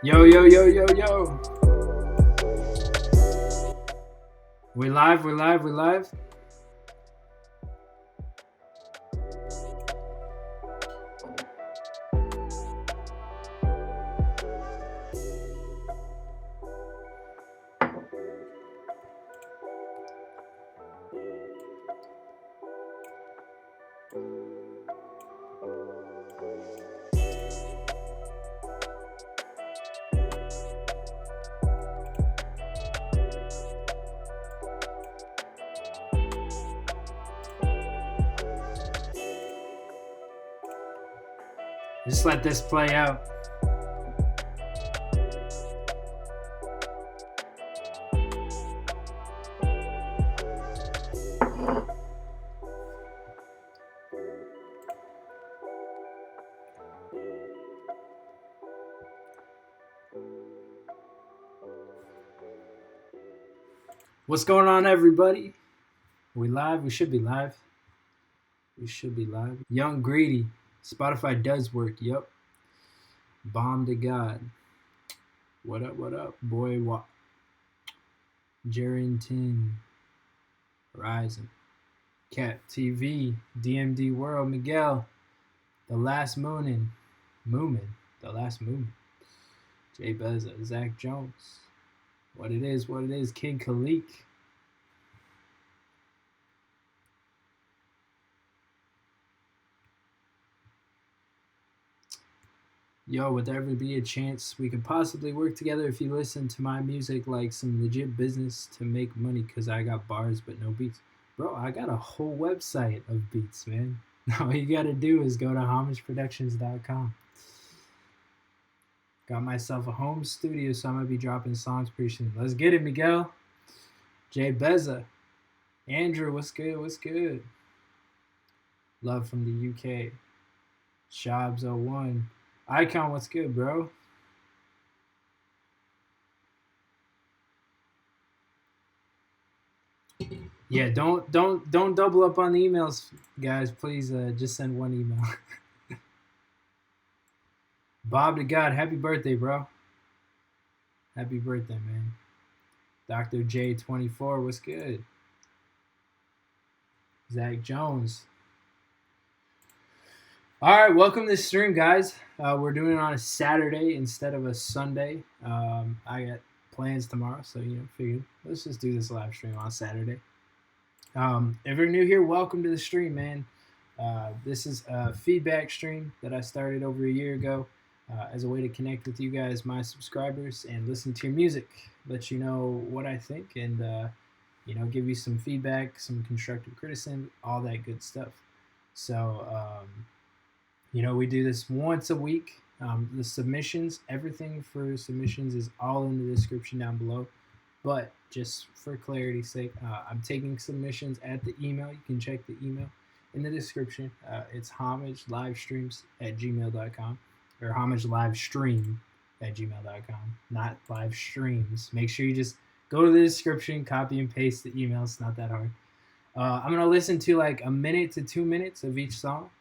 Yo, yo, yo, yo, yo. We're live, we're live, we're live. Just let this play out. What's going on, everybody? We live? We should be live. We should be live. Young Greedy. Spotify does work. Yup. Bomb to God. What up, what up? Boy, what? Jarrington. Horizon. Cat TV. DMD World. Miguel. The Last Moonin. The Last Moomin. Jay Beza. Zach Jones. What it is. Kid Khalik. Yo, would there ever be a chance we could possibly work together if you listen to my music like some legit business to make money? Because I got bars but no beats. Bro, I got a whole website of beats, man. All you got to do is go to homageproductions.com. Got myself a home studio, so I'm going to be dropping songs pretty soon. Let's get it, Miguel. Jay Beza. Andrew, what's good? What's good? Love from the UK. Shabs01. Icon, what's good, bro? Yeah, don't double up on the emails, guys. Please, just send one email. Bob to God, happy birthday, bro. Happy birthday, man. Dr. J24, what's good? Zach Jones. All right, welcome to the stream, guys. We're doing it on a Saturday instead of a Sunday. I got plans tomorrow, so figured let's just do this live stream on Saturday. If you're new here, welcome to the stream, man. This is a feedback stream that I started over a year ago as a way to connect with you guys, my subscribers, and listen to your music, let you know what I think, and give you some feedback, some constructive criticism, all that good stuff. So. We do this once a week. The submissions, everything for submissions is all in the description down below. But just for clarity's sake, I'm taking submissions at the email. You can check the email in the description. It's homagelivestreams@gmail.com or homagelivestream@gmail.com, not live streams. Make sure you just go to the description, copy and paste the email. It's not that hard. I'm going to listen to like a minute to 2 minutes of each song.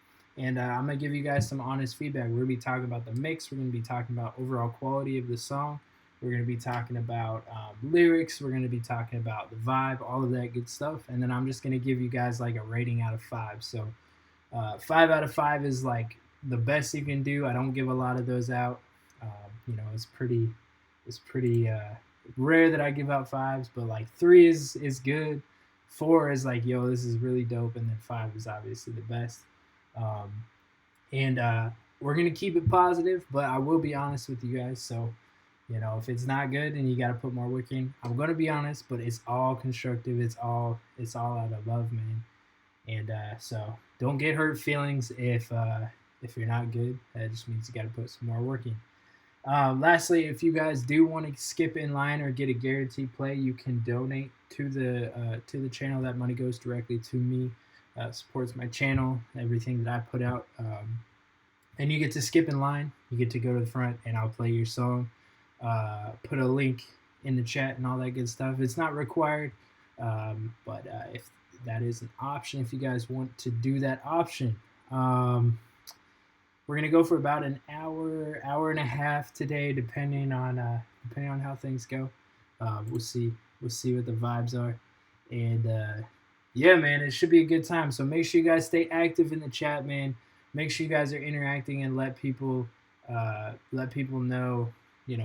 And I'm going to give you guys some honest feedback. We're going to be talking about the mix. We're going to be talking about overall quality of the song. We're going to be talking about lyrics. We're going to be talking about the vibe, all of that good stuff. And then I'm just going to give you guys like a rating out of 5. So 5 out of 5 is like the best you can do. I don't give a lot of those out. It's pretty rare that I give out 5s, but like 3 is good. 4 is like, yo, this is really dope. And then 5 is obviously the best. we're gonna keep it positive, but I will be honest with you guys. So, if it's not good and you got to put more work in, I'm gonna be honest, but it's all constructive. It's all out of love, man. And so don't get hurt feelings if you're not good. That just means you got to put some more work in. Lastly, if you guys do want to skip in line or get a guaranteed play, you can donate to the channel. That money goes directly to me, supports my channel, everything that I put out, and you get to skip in line. You get to go to the front, and I'll play your song. Put a link in the chat and all that good stuff. It's not required, but if that is an option, if you guys want to do that option. We're gonna go for about an hour and a half today, depending on how things go. We'll see. We'll see what the vibes are, and yeah, man, it should be a good time. So make sure you guys stay active in the chat, man. Make sure you guys are interacting and let people know,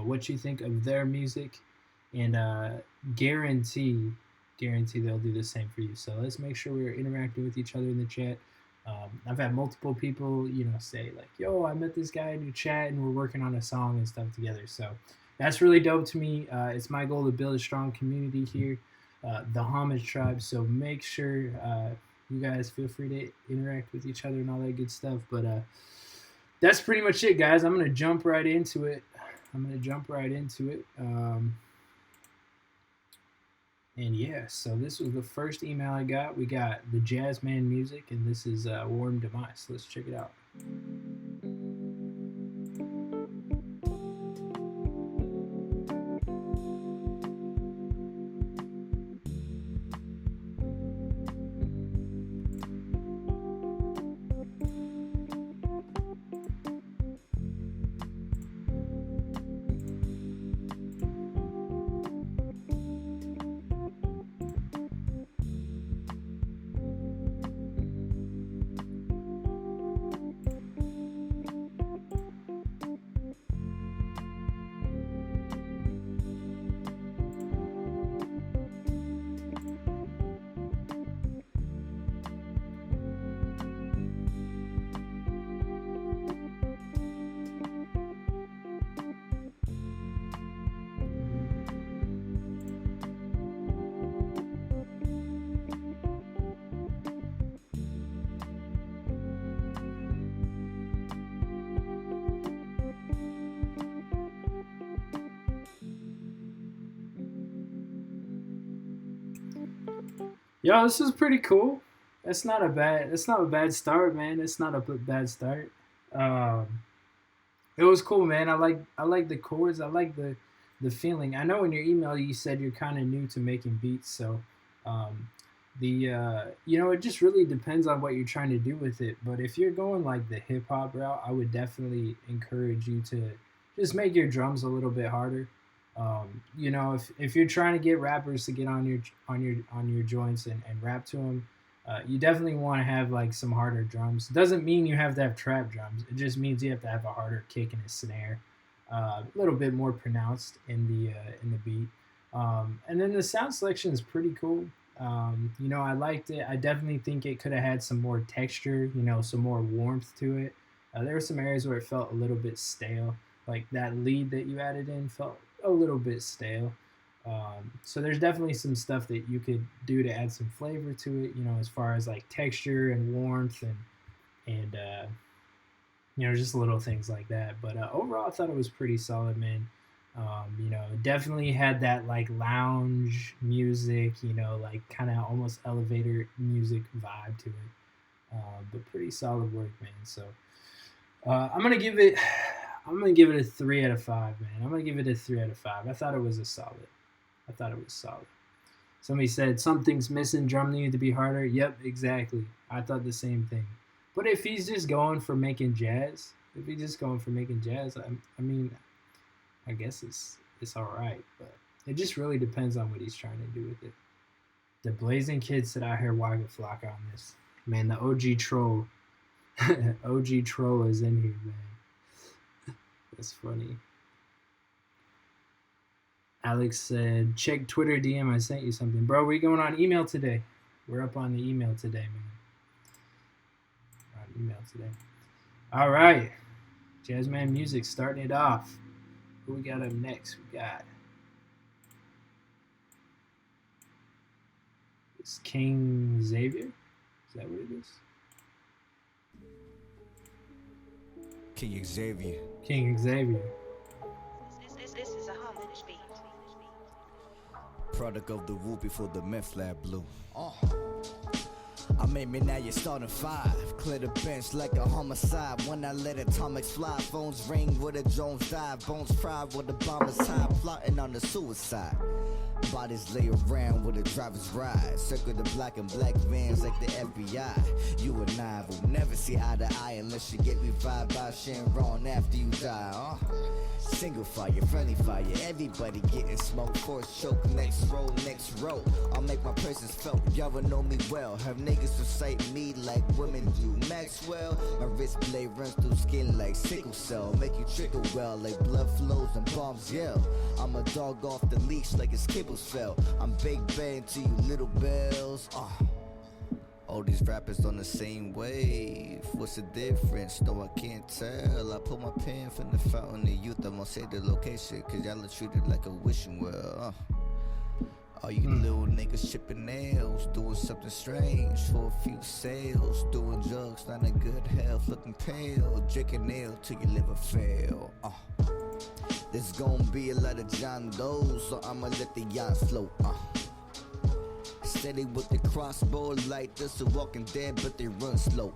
what you think of their music, and guarantee they'll do the same for you. So let's make sure we're interacting with each other in the chat. I've had multiple people, say like, "Yo, I met this guy in your chat, and we're working on a song and stuff together." So that's really dope to me. It's my goal to build a strong community here, the Homage Tribe. So make sure you guys feel free to interact with each other and all that good stuff. But that's pretty much it, guys. I'm gonna jump right into it. And yeah, so this was the first email I got. We got the Jazzman Music, and this is Warm Demise. Let's check it out. Yo, this is pretty cool. That's not a bad start, man. It's not a bad start. Um, it was cool, man. I like the chords. I like the feeling. I know in your email you said you're kind of new to making beats, so um, it just really depends on what you're trying to do with it. But if you're going like the hip hop route, I would definitely encourage you to just make your drums a little bit harder. If you're trying to get rappers to get on your joints and rap to them, you definitely want to have like some harder drums. Doesn't mean you have to have trap drums. It just means you have to have a harder kick and a snare, a little bit more pronounced in the beat. And then the sound selection is pretty cool. I liked it. I definitely think it could have had some more texture, some more warmth to it. There were some areas where it felt a little bit stale. Like that lead that you added in felt a little bit stale. So there's definitely some stuff that you could do to add some flavor to it, as far as like texture and warmth and just little things like that. But overall, I thought it was pretty solid, man. Definitely had that like lounge music, like kind of almost elevator music vibe to it. But pretty solid work, man. So I'm gonna give it. I'm gonna give it a 3 out of 5, man. I'm gonna give it a 3 out of 5. I thought it was solid. Somebody said something's missing. Drum needed to be harder. Yep, exactly. I thought the same thing. But if he's just going for making jazz, I mean, I guess it's all right. But it just really depends on what he's trying to do with it. The Blazing Kid said I heard Wagga Flocka on this. Man, the OG troll. OG troll is in here, man. That's funny. Alex said, check Twitter DM. I sent you something. Bro, we're going on email today. We're up on the email today, man. All right. Jazzman Music starting it off. Who we got up next? We got it's King Xavier. Is that what it is? King Xavier. King Xavier. This is a homage beat. Product of the woo before the meth lab blew. I made me now you're starting 5. Clear the bench like a homicide. When I let atomics fly, phones ring with a Jones dive. Bones fried with the bombers high, plotting on the suicide. Bodies lay around with a driver's ride. Circle the black and black vans like the FBI. You and I will never see eye to eye unless you get revived by Sharon after you die, Single fire, friendly fire, everybody getting smoked. Force choke, next row. I'll make my presence felt, y'all will know me well. Have niggas recite me like women do Maxwell. My wrist blade runs through skin like sickle cell. Make you trickle well like blood flows and bombs yell. I'm a dog off the leash like his kibbles fell. I'm Big Bang to you little bells. All these rappers on the same wave. What's the difference? Though I can't tell. I pull my pen from the fountain of youth. I won't say the location, cause y'all are treated like a wishing well. All you little niggas chipping nails, doing something strange for a few sales. Doing drugs, not in good health, looking pale. Drinking nail till your liver fail. There's gonna be a lot of John Doe's, so I'ma let the yachts float. Steady with the crossbow like this, a walking dead, but they run slow.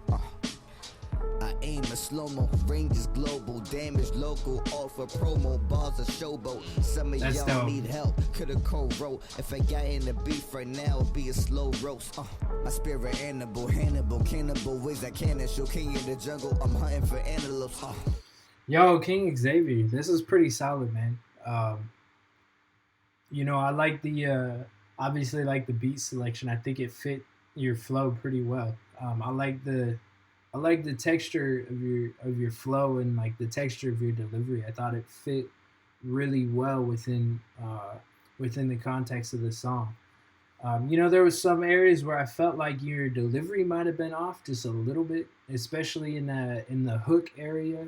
I aim a slow-mo, range is global, damage local, offer promo, bars a showboat. Some of That's y'all dope. need help, coulda co-wrote. If I got in the beef right now, it'd be a slow roast. My spirit animal, Hannibal, cannibal, ways I can show king in the jungle. I'm hunting for antelopes. Yo, King Xavier. This is pretty solid, man. I like the obviously like the beat selection. I think it fit your flow pretty well. I like the texture of your flow and like the texture of your delivery. I thought it fit really well within the context of the song. There was some areas where I felt like your delivery might have been off just a little bit, especially in the hook area.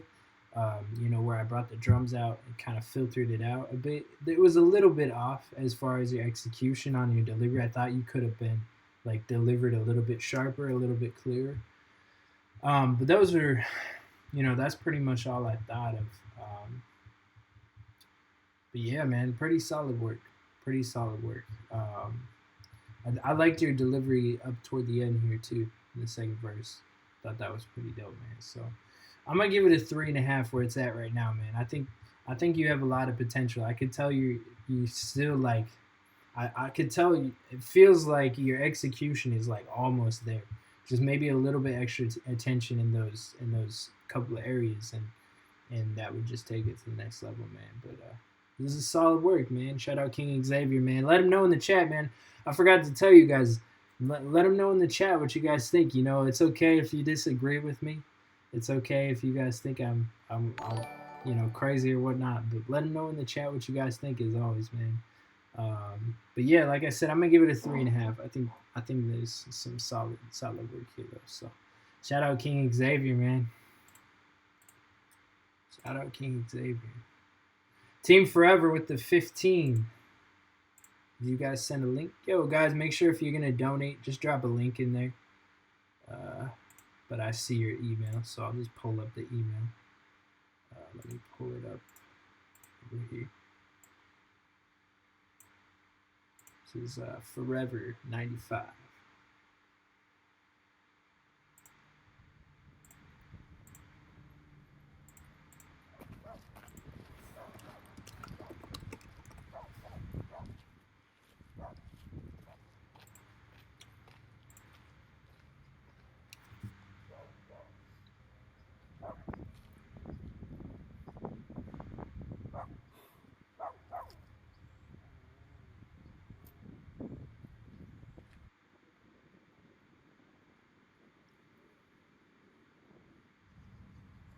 Where I brought the drums out and kind of filtered it out a bit. It was a little bit off as far as your execution on your delivery. I thought you could have been like delivered a little bit sharper, a little bit clearer. But those are, that's pretty much all I thought of. But yeah, man, pretty solid work. Pretty solid work. I liked your delivery up toward the end here too, in the second verse. Thought that was pretty dope, man. So I'm gonna give it a 3.5 where it's at right now, man. I think you have a lot of potential. I could tell you still like. I could tell you. It feels like your execution is like almost there. Just maybe a little bit extra attention in those couple of areas, and that would just take it to the next level, man. But this is solid work, man. Shout out King Xavier, man. Let him know in the chat, man. I forgot to tell you guys. Let him know in the chat what you guys think. It's okay if you disagree with me. It's okay if you guys think I'm crazy or whatnot. But let him know in the chat what you guys think, as always, man. But yeah, like I said, I'm gonna give it a 3.5. I think there's some solid work here though. So shout out King Xavier, man. Shout out King Xavier. Team Forever with the 15. Did you guys send a link? Yo, guys, make sure if you're gonna donate, just drop a link in there. But I see your email, so I'll just pull up the email. Let me pull it up over here. This is Forever 95.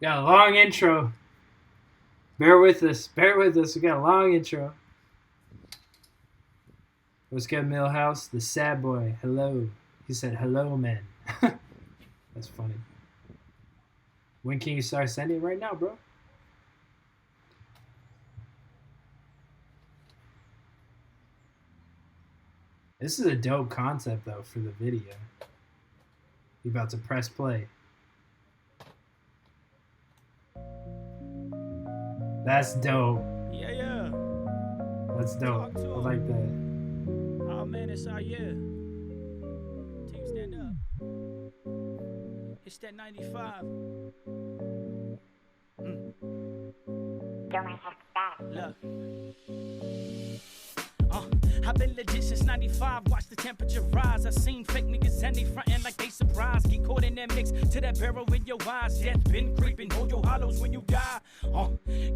Got a long intro. Bear with us. We got a long intro. What's good, Millhouse? The sad boy. Hello. He said, hello, man. That's funny. When can you start sending? Right now, bro. This is a dope concept though for the video. You about to press play. That's dope. Yeah. That's dope. I like that. Oh man, it's our year. Team stand up. It's that 95. Look. I've been legit since 95, watch the temperature rise. I seen fake niggas and they frontin' like they surprised. Get caught in that mix to that barrel in your eyes. Death been creeping, hold your hollows when you die.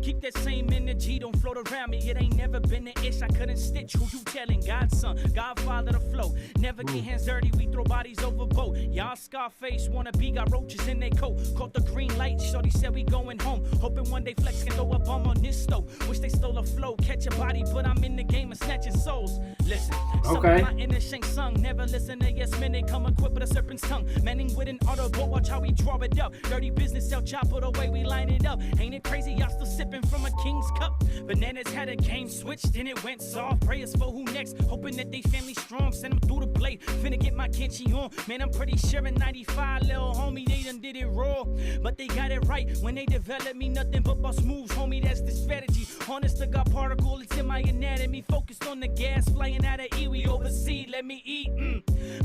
Keep that same energy, don't float around me. It ain't never been an ish, I couldn't stitch. Who you telling? God's son, Godfather the flow. Never get hands dirty, we throw bodies overboard. Y'all Scarface wanna be, got roaches in their coat. Caught the green light, shorty said we going home. Hoping one day Flex can throw a bomb on this stove. Wish they stole a flow, catch a body, but I'm in the game of snatching souls. Listen, okay. Some of my inner shank sung. Never listen to yes men, they come equipped with a serpent's tongue. Manning with an audible, watch how we draw it up. Dirty business, sell chopper the way we line it up. Ain't it crazy, y'all still sipping from a king's cup? Bananas had a game switched, then it went soft. Prayers for who next, hoping that they family strong. Send them through the blade, finna get my Kenchi on. Man, I'm pretty sure in 95, little homie, they done did it raw. But they got it right when they developed me, nothing but boss moves, homie, that's the strategy. Honest to God particle, it's in my anatomy. Focused on the gas, flying out of Iwi overseas, let me eat.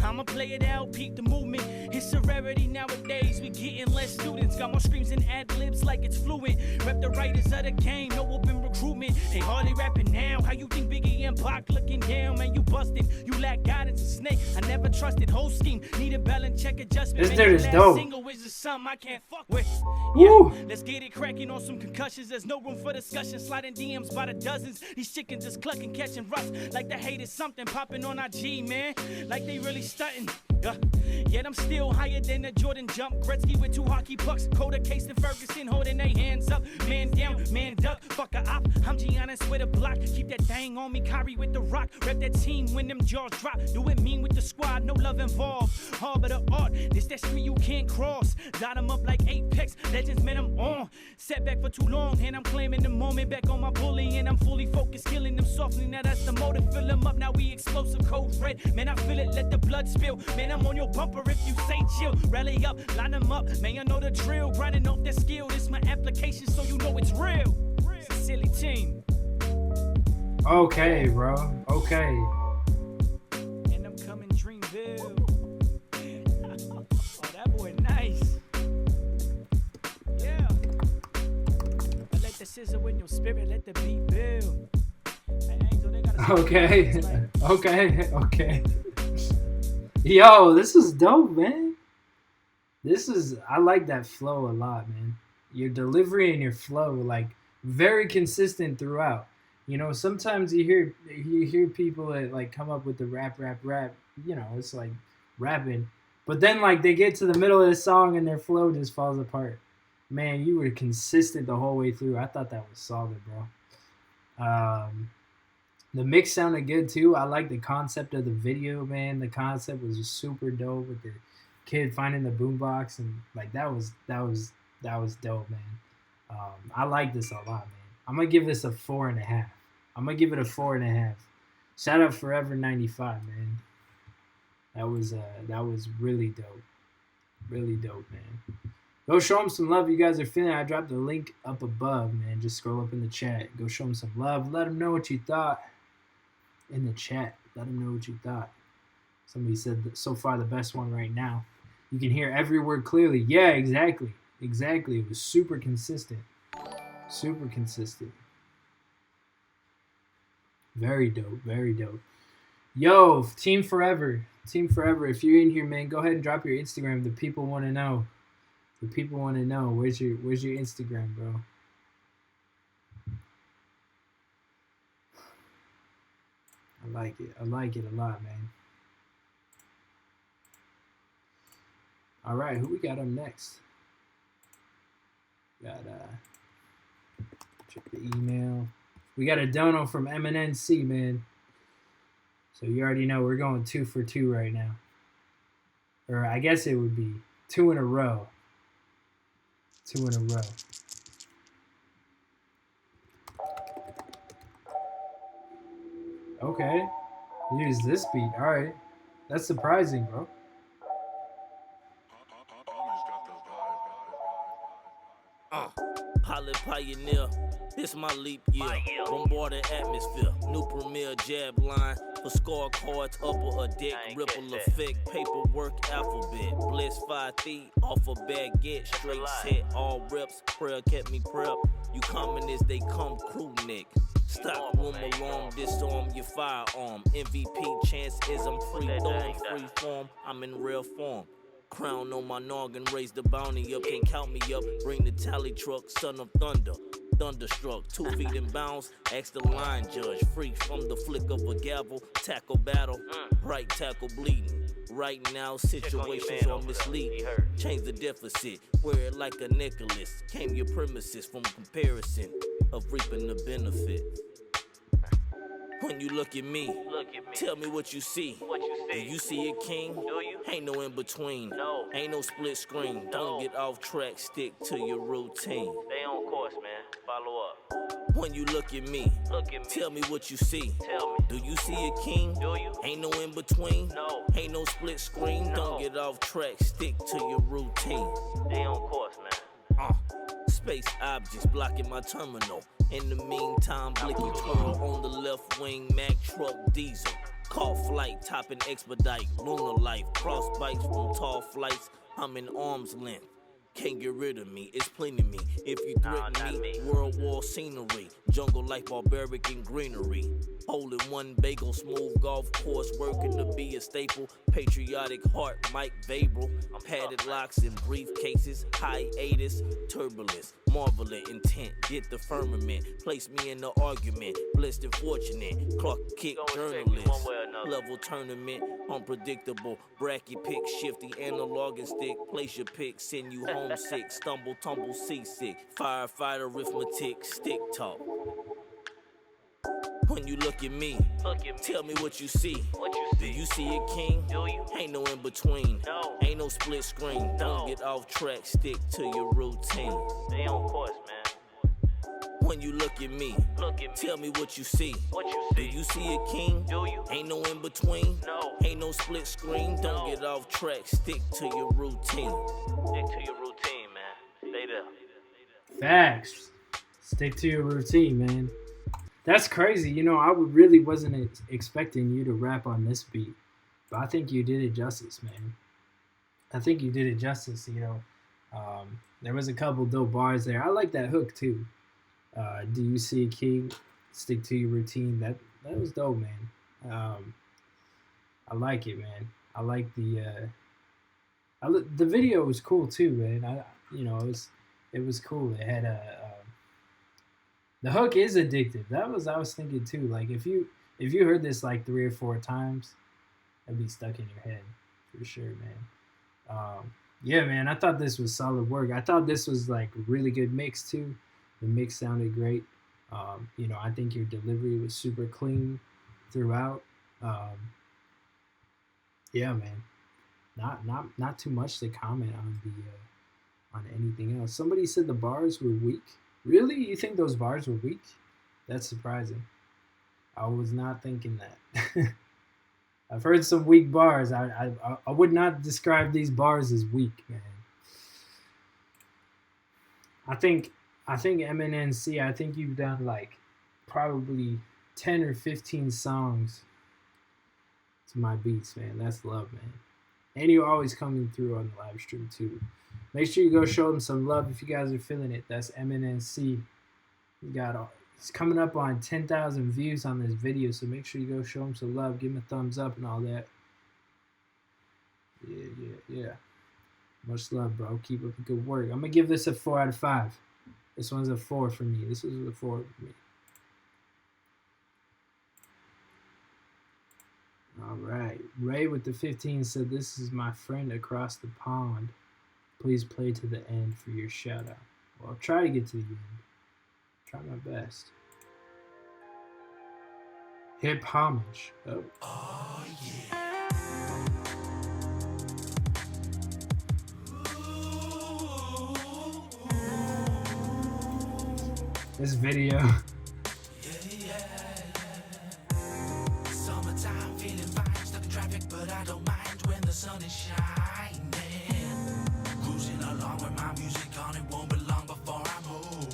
I'ma play it out, peep the movement. It's a rarity nowadays, we getting less students. Got more screams and ad-libs like it's fluent. Rep the writers of the game, no open recruitment. They hardly rapping now, how you think Biggie and Pac looking down? Man, you busted, you lack guidance, a snake. I never trusted, whole scheme, need a balance check adjustment. This dude is dope. Single is just something I can't fuck with. Woo. Yeah, let's get it cracking on some concussions. There's no room for discussion, sliding DMs by the dozens. These chickens just clucking, catching rust. Like the hate is something popping on IG, man. Like they really stunting. Yet I'm still higher than the Jordan jump. Gretzky with 2 hockey pucks. Colder case than Ferguson holding their hands up. Man down, man duck. Fuck a op. I'm Giannis with a block. Keep that thing on me. Kyrie with the rock. Rep that team when them jaws drop. Do it mean with the squad. No love involved. Harbor the art. This that street you can't cross. Got them up like Apex. Legends, man, I'm on. Setback for too long. And I'm claiming the moment back on my bully. And I'm fully focused. Killing them softly. Now that's the motive. Fill them up. Now we explosive. Code red. Man, I feel it. Let the blood spill. Man, I'm on your bumper if you say chill. Rally up, line them up. Man, you know the drill. Grinding off that skill. This my application, so you know it's real. It's a silly team. Okay, bro. Okay. And I'm coming Dreamville. Oh, that boy nice. Yeah. But let the sizzle in your spirit. Let the beat build. Hey, Angel, they gotta Okay. Okay. Yo, this is dope, man. I like that flow a lot, man. Your delivery and your flow, like, very consistent throughout. You know, sometimes you hear people that like come up with the rap. You know, it's like rapping, but then like they get to the middle of the song and their flow just falls apart. Man, you were consistent the whole way through. I thought that was solid, bro. The mix sounded good too. I like the concept of the video, man. The concept was just super dope with the kid finding the boombox and like that was dope, man. I like this a lot, man. I'm gonna give this a 4.5. I'm gonna give it a 4.5. Shout out Forever 95, man. That was really dope. Really dope, man. Go show them some love. You guys are feeling. I dropped the link up above, man. Just scroll up in the chat. Go show them some love. Let them know what you thought in the chat. Let them know what you thought. Somebody said that so far the best one right now. You can hear every word clearly. Yeah, exactly. Exactly. It was super consistent. Super consistent. Very dope. Very dope. Yo, Team Forever. Team Forever. If you're in here, man, go ahead and drop your Instagram. The people want to know. The people want to know. Where's your Instagram, bro? I like it. I like it a lot, man. All right, who we got up next? Got check the email. We got a dono from MNNC, man. So you already know we're going 2 for 2 right now. Or I guess it would be 2 in a row. 2 in a row. Okay. Use this beat. All right, that's surprising, bro. Pilot pioneer, this my leap year. Bombarded atmosphere, new premier jab line. For scorecards, upper a deck, ripple effect, paperwork, alphabet. Bliss 5 feet, off a baguette, straight set, all reps. Prayer kept me prep. You coming as they come, crew neck. Stock room alarm, disarm your firearm. MVP chance is I'm free throwing free form. I'm in real form. Crown on my noggin, raise the bounty up, can't count me up. Bring the tally truck, son of thunder. Thunderstruck, 2 feet in bounds, ask the line judge. Free from the flick of a gavel, tackle battle, right tackle bleeding. Right now, situations are misleading. Change the deficit, wear it like a necklace. Came your premises from comparison of reaping the benefit. When you look at me, tell me what you see. Do you see a king? Ain't no in between. Ain't no split screen. Don't get off track, stick to your routine. Stay on course, man. Follow up. When you look at me, tell me what you see. Do you see a king? Ain't no in between. Ain't no split screen. Don't get off track, stick to your routine. Stay on course, man. Space objects blocking my terminal. In the meantime, blicky twirl on the left wing, Mack truck diesel. Call flight, topping expedite, lunar life. Cross bikes from tall flights, I'm in arm's length. Can't get rid of me, it's plenty me. If you threaten me, World War scenery. Jungle life, barbaric and greenery. Holding one bagel, smooth golf course, working to be a staple. Patriotic heart, Mike Vabral. Padded locks and briefcases, hiatus, turbulence. Marveling intent, get the firmament. Place me in the argument, blessed and fortunate. Clock kick journalist, level tournament. Unpredictable, bracket pick, shifty, analog and stick. Place your pick, send you homesick. Stumble, tumble, seasick. Firefighter, arithmetic, stick talk. When you look at me, tell me what you see. Do you see a king? Ain't no in between. Ain't no split screen. Don't get off track, stick to your routine. Stay on course, man. When you look at me, tell me what you see. Do you see a king? Ain't no in between. Ain't no split screen. Don't get off track, stick to your routine. Stick to your routine, man. Stay there. Facts. Stick to your routine, man. That's crazy. You know, I really wasn't expecting you to rap on this beat, but I think you did it justice, man. I think you did it justice. You know, there was a couple dope bars there. I like that hook too. Do you see a king? Stick to your routine. That was dope, man. I like it, man. I like the video was cool too, man. It was cool. It had the hook is addictive. I was thinking too. Like if you heard this like 3 or 4 times, it'd be stuck in your head for sure, man. Yeah, man. I thought this was solid work. I thought this was like a really good mix too. The mix sounded great. I think your delivery was super clean throughout. Yeah, man. Not too much to comment on anything else. Somebody said the bars were weak. Really? You think those bars were weak? That's surprising. I was not thinking that. I've heard some weak bars. I would not describe these bars as weak, man. I think MNNC, I think you've done like probably 10 or 15 songs to my beats, man. That's love, man. And you're always coming through on the live stream too. Make sure you go show them some love if you guys are feeling it. That's MNNC. He's coming up on 10,000 views on this video, so make sure you go show him some love. Give him a thumbs up and all that. Yeah. Much love, bro. Keep up the good work. I'm going to give this a 4 out of 5. This one's a 4 for me. This was a 4 for me. All right. Ray with the 15 said, this is my friend across the pond. Please play to the end for your shout out. Well, I'll try to get to the end. Try my best. Hip homage. Oh yeah. This video. Summertime sun is shining. Cruising along with my music on, it won't be long before I'm home.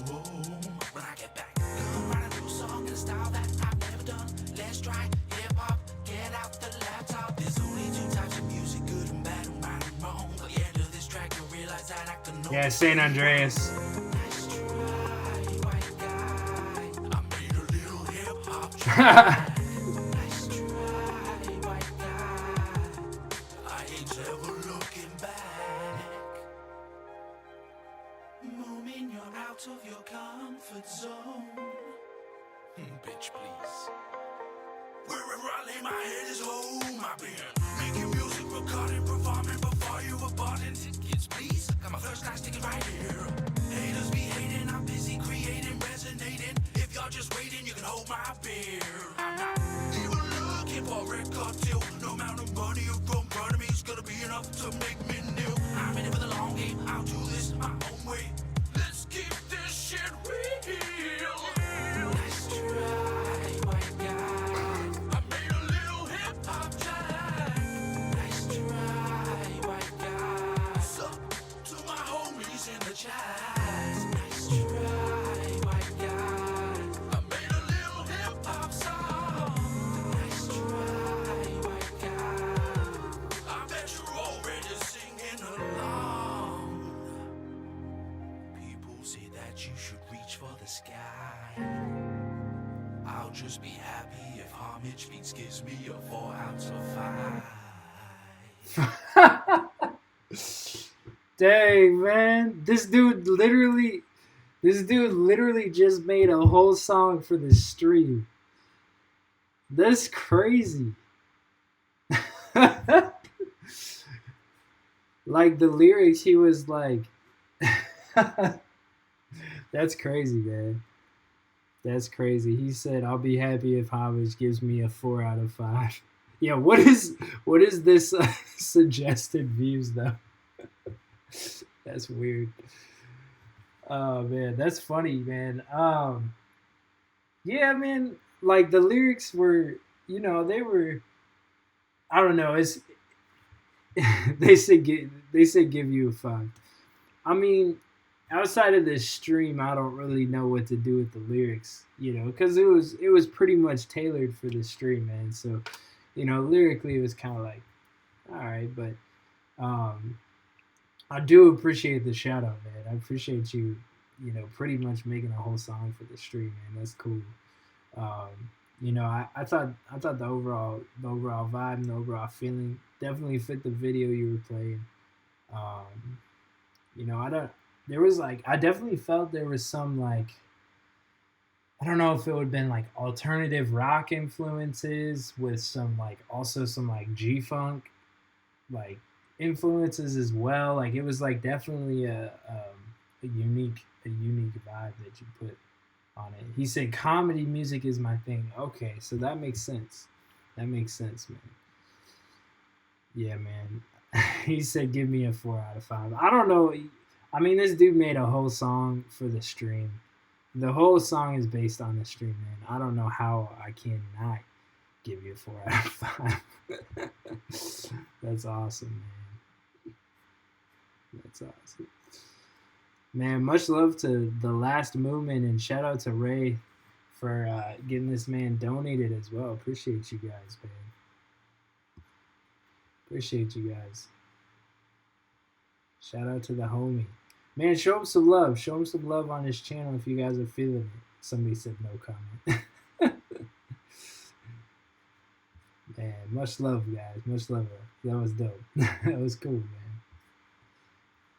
When I get back, gonna write a new song in a style that I've never done. Let's try hip-hop, get out the laptop. There's only two types of music, good and bad, and right and wrong. By the end of this track, you'll realize that I can know. Yeah, St. Andreas. Nice try, white guy. I made a little hip-hop track. Nice try, white guy. I ain't ever looking back. Moment you're out of your comfort zone. Bitch, please. Wherever I lay my head is home. I've been making music, recording, performing before you were born. And tickets, please. Got my first night sticking right here. Haters be hating, I'm busy creating, resonating. If y'all just waiting, you can hold my beer. I'm not even looking for a record deal. No amount of money or from front of me is gonna be enough to make me new. I'm in it for the long game. I'll do this my own way. Let's keep this shit real. Nice try, white guy. I made a little hip-hop track. Nice try, white guy. Sup to my homies in the chat. Nice try, white guy. I made a little hip-hop song. Nice try, white guy. I bet you're already singing along. People say that you should reach for the sky. I'll just be happy if Homage Beats gives me a 4 out of 5. Dang, man. This dude literally just made a whole song for the stream. That's crazy. Like the lyrics, he was like, that's crazy, man. That's crazy. He said, "I'll be happy if Homage gives me a 4 out of 5." Yeah, what is this suggested views though? That's weird. Oh man, that's funny, man. Yeah, man. Like the lyrics were, they were. I don't know. It's they said give you a 5. I mean, outside of this stream, I don't really know what to do with the lyrics, because it was pretty much tailored for the stream, man. So, lyrically, it was kind of like, all right, but I do appreciate the shout out, man. I appreciate you, pretty much making a whole song for the stream, man. That's cool. I thought the overall vibe and the overall feeling definitely fit the video you were playing. I definitely felt there was some like, I don't know if it would have been like alternative rock influences with some like also some like G-funk like influences as well. Like it was like definitely a unique vibe that you put on it. He said comedy music is my thing. Okay, so that makes sense. That makes sense, man. Yeah, man. He said give me a 4 out of 5. I don't know. I mean, this dude made a whole song for the stream. The whole song is based on the stream, man. I don't know how I cannot give you a 4 out of 5. That's awesome, man. That's awesome. Man, much love to The Last Movement, and shout out to Ray for getting this man donated as well. Appreciate you guys, man. Appreciate you guys. Shout out to the homie. Man, show him some love. Show him some love on his channel if you guys are feeling it. Somebody said no comment. Man, much love, guys. Much love. That was dope. That was cool, man.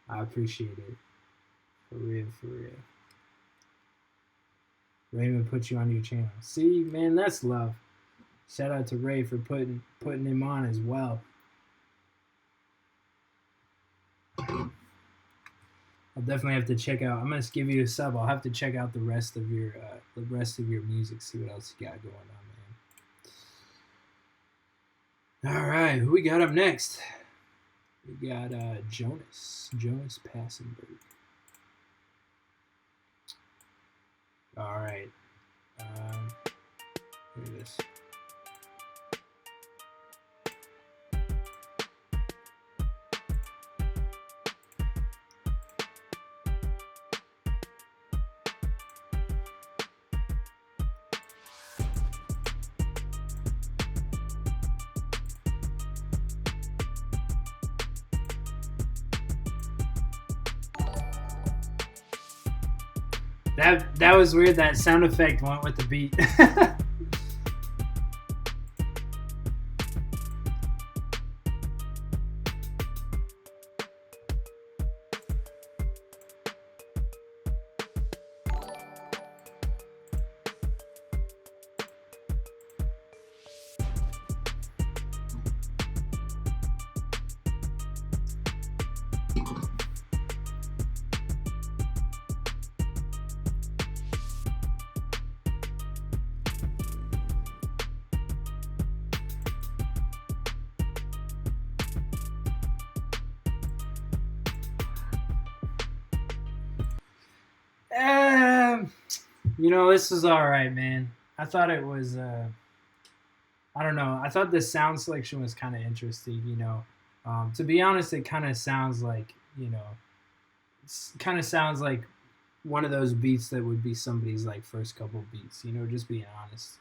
I appreciate it. For real, for real. Raymond put you on your channel. See, man, that's love. Shout out to Ray for putting him on as well. I'll definitely have to check out. I'm gonna give you a sub. I'll have to check out the rest of your music. See what else you got going on, man. All right, who we got up next? We got Jonas Passenberg. All right. Here it is. That was weird. That sound effect went with the beat. This is all right, man. I thought it was. I don't know. I thought the sound selection was kind of interesting. To be honest, it kind of sounds like kind of sounds like one of those beats that would be somebody's like first couple beats. Just being honest.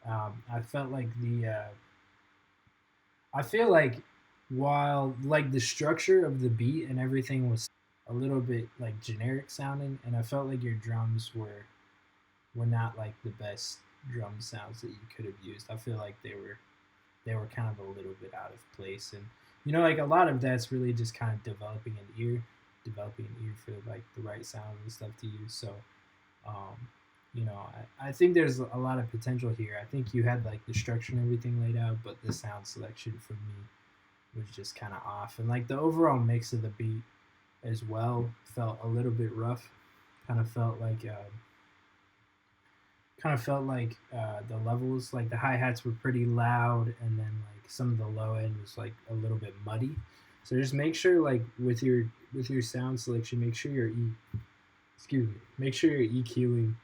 I felt like I feel like while like the structure of the beat and everything was a little bit like generic sounding, and I felt like your drums were not like the best drum sounds that you could have used. I feel like they were kind of a little bit out of place, and like a lot of that's really just kind of developing an ear for like the right sounds and stuff to use. So I think there's a lot of potential here. I think you had like the structure and everything laid out, but the sound selection for me was just kind of off, and like the overall mix of the beat as well felt a little bit rough. Kind of felt like the levels, like the hi-hats were pretty loud, and then like some of the low end was like a little bit muddy. So just make sure like with your sound selection, make sure you're EQing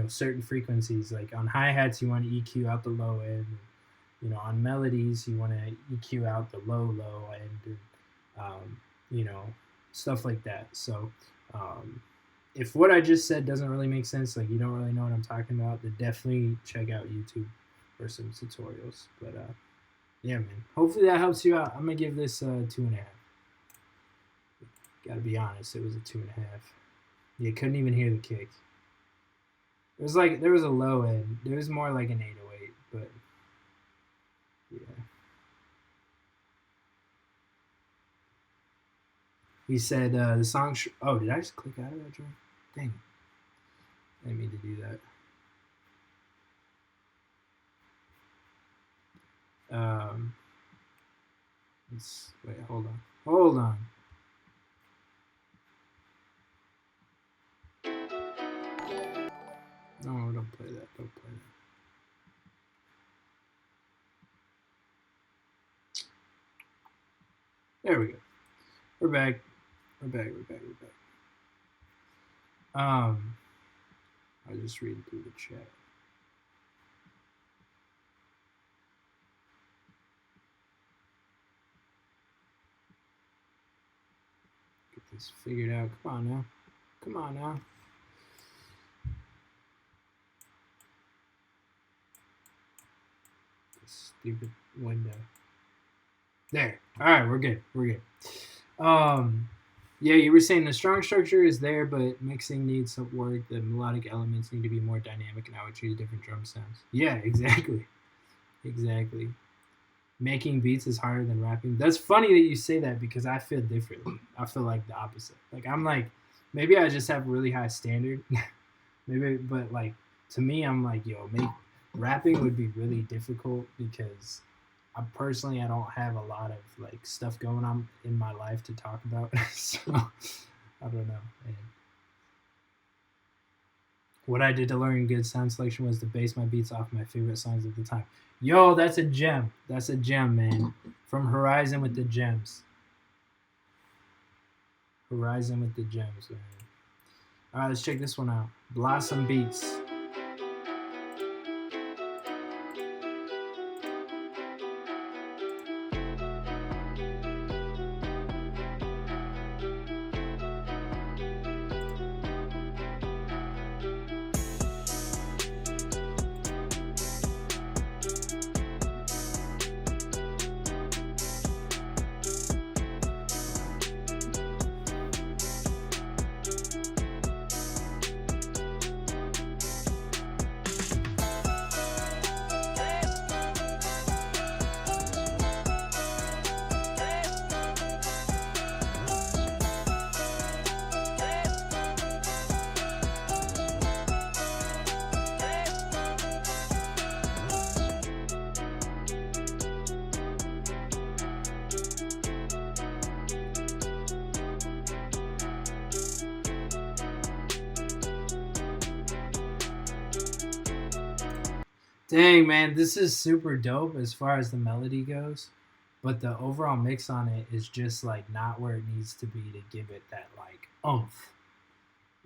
certain frequencies. Like on hi-hats you want to EQ out the low end, on melodies you want to EQ out the low end, and stuff like that. So if what I just said doesn't really make sense, like you don't really know what I'm talking about, then definitely check out YouTube for some tutorials. But yeah, man. Hopefully that helps you out. I'm gonna give this 2.5. Gotta be honest, it was a 2.5. You couldn't even hear the kick. It was like there was a low end. There was more like an 808, but yeah. He said the song. Oh, did I just click out of that joint? Dang it. I didn't mean to do that. Wait, hold on. No, don't play that. There we go. We're back. I was just reading through the chat. Get this figured out. Come on now. This stupid window. There. All right, we're good. Yeah, you were saying the strong structure is there, but mixing needs some work. The melodic elements need to be more dynamic, and I would choose different drum sounds. Yeah, exactly. Making beats is harder than rapping. That's funny that you say that, because I feel differently. I feel like the opposite. Like I'm like, maybe I just have really high standard. Maybe, but like to me, I'm like, rapping would be really difficult because I don't have a lot of like stuff going on in my life to talk about. So I don't know, man. What I did to learn good sound selection was to base my beats off my favorite songs at the time. Yo, that's a gem, man. From Horizon with the Gems. Man. All right, let's check this one out. Blossom Beats. Dang, man, this is super dope as far as the melody goes, but the overall mix on it is just like not where it needs to be to give it that like oomph.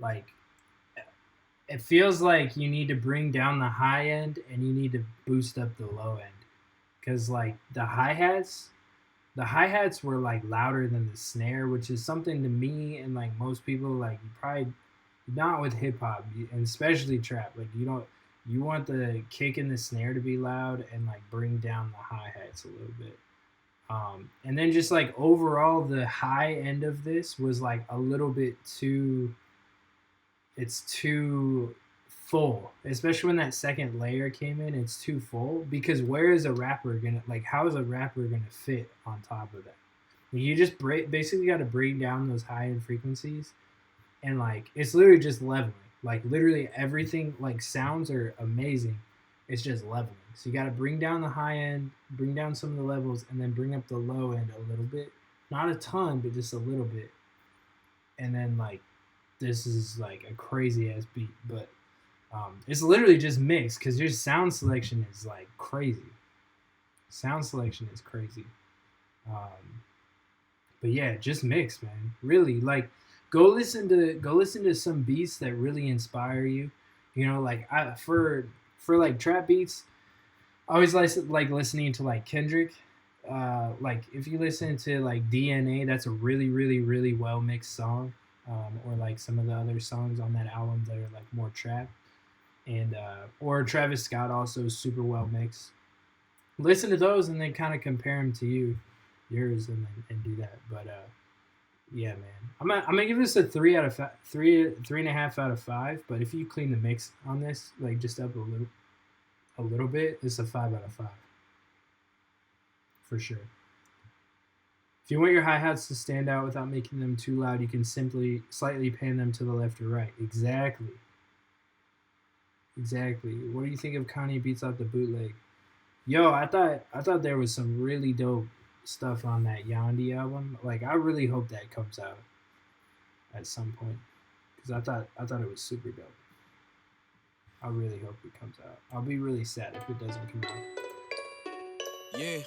Like it feels like you need to bring down the high end and you need to boost up the low end, because like the hi-hats were like louder than the snare, which is something to me and like most people, like you probably not with hip hop and especially trap, like you don't, you want the kick and the snare to be loud and like bring down the hi-hats a little bit. And then just like overall the high end of this was like a little bit too, it's too full, especially when that second layer came in. It's too full, because where is a rapper gonna, like, how is a rapper gonna fit on top of that? You just basically got to bring down those high end frequencies, and like it's literally just leveling. Like literally everything, like sounds are amazing, it's just leveling. So you got to bring down the high end, bring down some of the levels, and then bring up the low end a little bit, not a ton, but just a little bit. And then like this is like a crazy ass beat, but it's literally just mixed, because your sound selection is like crazy. Sound selection is crazy. But yeah, just mix, man. Really, like go listen to some beats that really inspire you. You know, like for like trap beats, I always like listening to like Kendrick. Like if you listen to like DNA, that's a really really really well mixed song. Or like some of the other songs on that album that are like more trap, and or Travis Scott also super well mixed. Listen to those and then kind of compare them to yours, and do that. But yeah, man, I'm gonna give this a 3 out of 5, 3.5 out of 5. But if you clean the mix on this, like just up a little bit, it's a 5 out of 5 for sure. If you want your hi-hats to stand out without making them too loud, you can simply slightly pan them to the left or right. Exactly. What do you think of Kanye beats out the bootleg? Yo, I thought there was some really dope stuff on that Yandi album. Like I really hope that comes out at some point, because I thought it was super dope. I really hope it comes out. I'll be really sad if it doesn't come out. Yeah.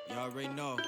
You already know.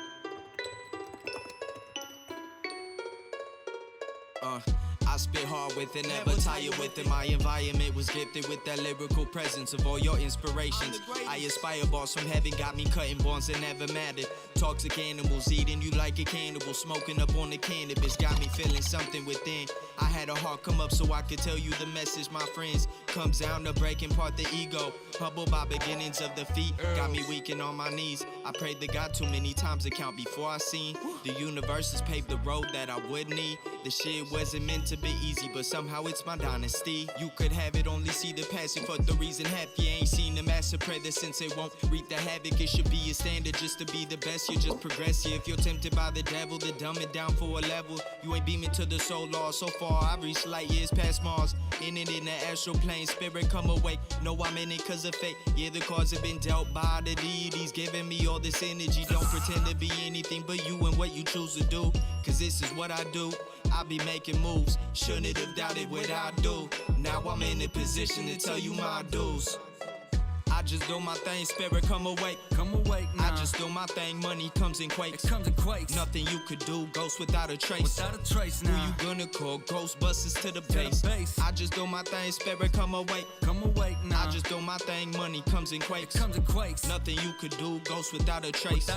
I spit hard with it, never tire with it. My environment was gifted with that lyrical presence of all your inspirations. I aspire, bars from heaven got me cutting bonds that never mattered. Toxic animals eating you like a cannibal, smoking up on the cannabis got me feeling something within. I had a heart come up so I could tell you the message, my friends. Comes down to breaking apart the ego, humbled by beginnings of defeat. Got me weakening on my knees. I prayed to God too many times to count before I seen the universe has paved the road that I would need. The shit wasn't meant to be easy, but somehow it's my dynasty. You could have it, only see the passing for the reason half. You ain't seen the master pray the sense it won't wreak the havoc. It should be a standard just to be the best. You just progress. Yeah, if you're tempted by the devil, then dumb it down for a level. You ain't beaming to the soul law. So far, I've reached light years past Mars. In it in the astral plane, spirit come awake. No, I'm in it cause of fate. Yeah, the cards have been dealt by the deities, giving me all this energy. Don't pretend to be anything but you and what you choose to do, cause this is what I do. I be making moves, shouldn't have doubted what I do. Now I'm in a position to tell you my dues. I just do my thing, spirit come awake now. I just do my thing, money comes in quakes. It comes in quakes. Nothing you could do, ghost without a trace. Now. Who you gonna call? Ghostbusters to the base. I just do my thing, spirit come awake now. I just do my thing, money comes in quakes. Nothing you could do, ghost without a trace.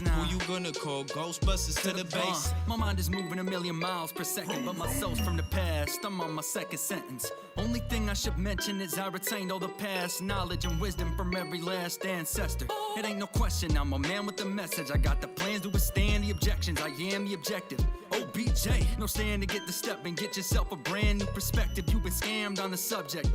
Now. Who you gonna call? Ghostbusters to the base. My mind is moving a million miles per second, but my soul's from the past. I'm on my second sentence. Only thing I should mention is I retained all the past knowledge and wisdom from every last ancestor. It ain't no question, I'm a man with a message. I got the plans to withstand the objections. I am the objective. OBJ, no stand to get the step and get yourself a brand new perspective. You've been scammed on the subject.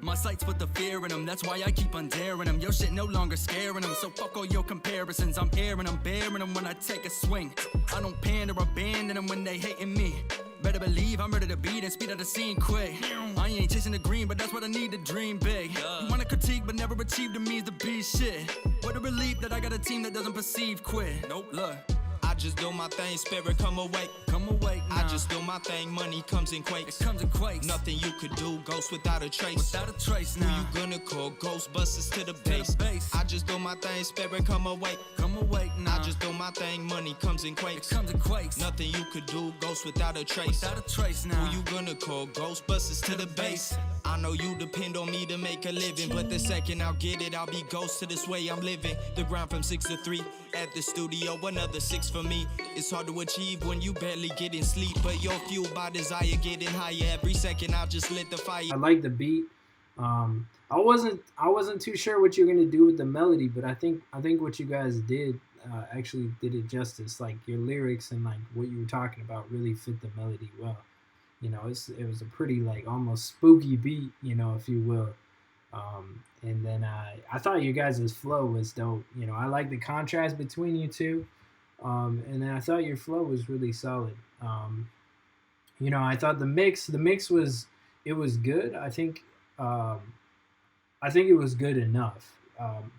My sights put the fear in them, that's why I keep on daring them. Your shit no longer scaring them, so fuck all your comparisons. I'm airing them, bearing them when I take a swing. I don't pander or abandon them when they hating me. Better believe I'm ready to beat and speed out the scene quick. I ain't chasing the green, but that's what I need to dream big. You wanna critique, but never achieve to me is the beast shit. What a relief that I got a team that doesn't perceive quit. Nope, look. I just do my thing, spirit come awake. I just do my thing, money comes in quakes. Nothing you could do, ghost without a trace. Who you gonna call? Ghostbusters to the base. I just do my thing, spirit come awake. I just do my thing, money comes in quakes. Nothing you could do, ghost without a trace. Who you gonna call? Ghostbusters to the base. I know you depend on me to make a living, but the second I'll get it, I'll be ghost to this way I'm living. The grind from 6 to 3 at the studio, another 6 for me. It's hard to achieve when you barely getting sleep, but you're fueled by desire, getting higher every second. I'll just lit the fire. I like the beat. I wasn't too sure what you're gonna do with the melody, but I think what you guys did actually did it justice. Like your lyrics and like what you were talking about really fit the melody well. You know, it was a pretty like almost spooky beat, you know, if you will. And then I thought you guys' flow was dope. You know, I like the contrast between you two. And then I thought your flow was really solid. You know, I thought the mix was good. I think it was good enough.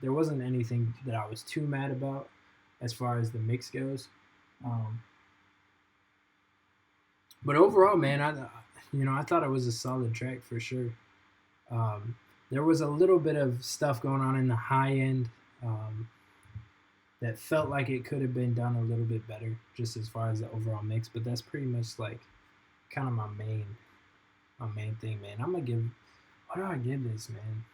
There wasn't anything that I was too mad about as far as the mix goes. But overall, man, I thought it was a solid track for sure. There was a little bit of stuff going on in the high end that felt like it could have been done a little bit better, just as far as the overall mix. But that's pretty much like kind of my main thing, man. What do I give this, man?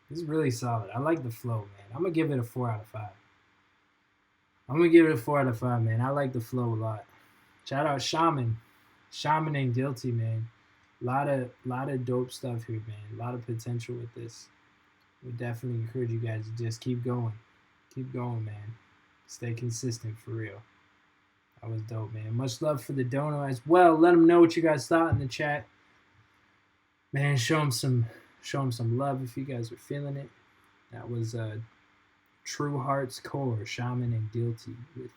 This is really solid. I like the flow, man. I'm gonna give it a 4 out of 5. Man. I like the flow a lot. Shout out Shaman and Guilty, man. Lot of dope stuff here, man. A lot of potential with this. We definitely encourage you guys to just keep going, man. Stay consistent for real. That was dope, man. Much love for the dono as well. Let them know what you guys thought in the chat, man. Show them some love if you guys are feeling it. That was True Heart's Core, Shaman and Guilty with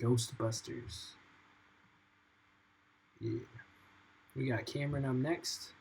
Ghostbusters. Yeah. We got Cameron up next.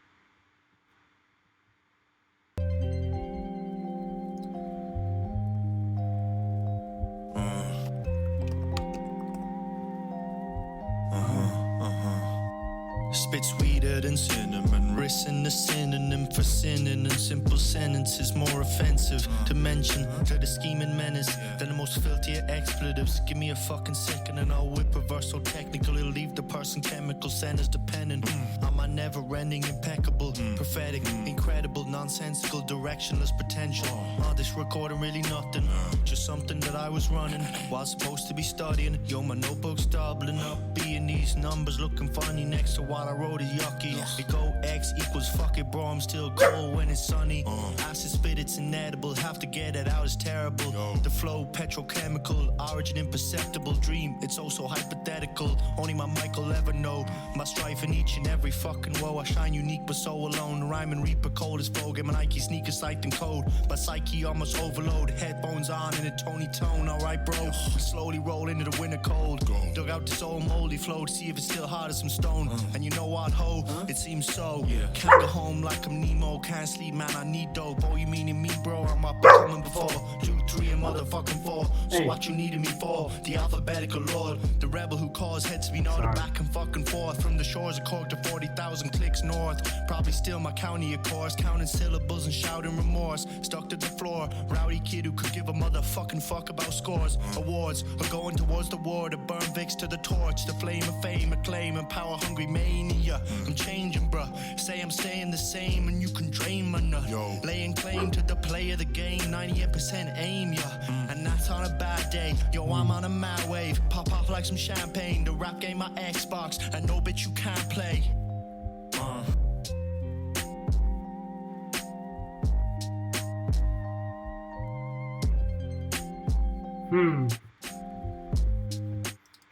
Spit sweeter than cinnamon, risen a synonym for sinning, and simple sentences more offensive to mention to the scheming menace than the most filthy expletives. Give me a fucking second and I'll whip reverse so technical it'll leave the person chemical centers dependent on my never-ending, impeccable, prophetic, incredible, nonsensical, directionless potential. On this recording really nothing, just something that I was running while supposed to be studying. Yo, my notebook's doubling up, being these numbers looking funny next to what I wrote is yucky. We go X equals fuck it, bro. I'm still cold when it's sunny. Acid spit, it's inedible. Have to get it out, it's terrible. The flow, petrochemical, origin imperceptible. Dream, it's also hypothetical. Only my mic will ever know. My strife in each and every fucking woe. I shine unique but so alone. Rhyme and reaper cold as foe. Get my Nike sneakers psyched and code. My psyche almost overload. Headphones on in a Tony tone. Alright, bro. We slowly roll into the winter cold. Dug out this old moldy flow to see if it's still hard as some stone. And you know what, ho? It seems so. Can't go home like I'm Nemo. Can't sleep, man. I need dope. Oh, you meaning me, bro? I'm up and coming before 2, 3, and motherfucking 4. So what you needed me for? The alphabetical lord. The rebel who caused heads to be nodded back and fucking forth. From the shores of Cork to 40,000 clicks north. Probably still my county, of course. Counting syllables and shouting remorse. Stuck to the floor. Rowdy kid who could give a motherfucking fuck about scores. Awards are going towards the war to burn Vicks to the torch. The flame of fame, acclaim, and power hungry mania. I'm changing, bruh. Say I'm staying the same and you can drain my nut. Laying claim to the play of the game. 98% aim, yeah. And that's on a bad day. Yo, I'm on a mad wave. Pop off like some champagne. The rap game, my Xbox. And no bitch you can't play.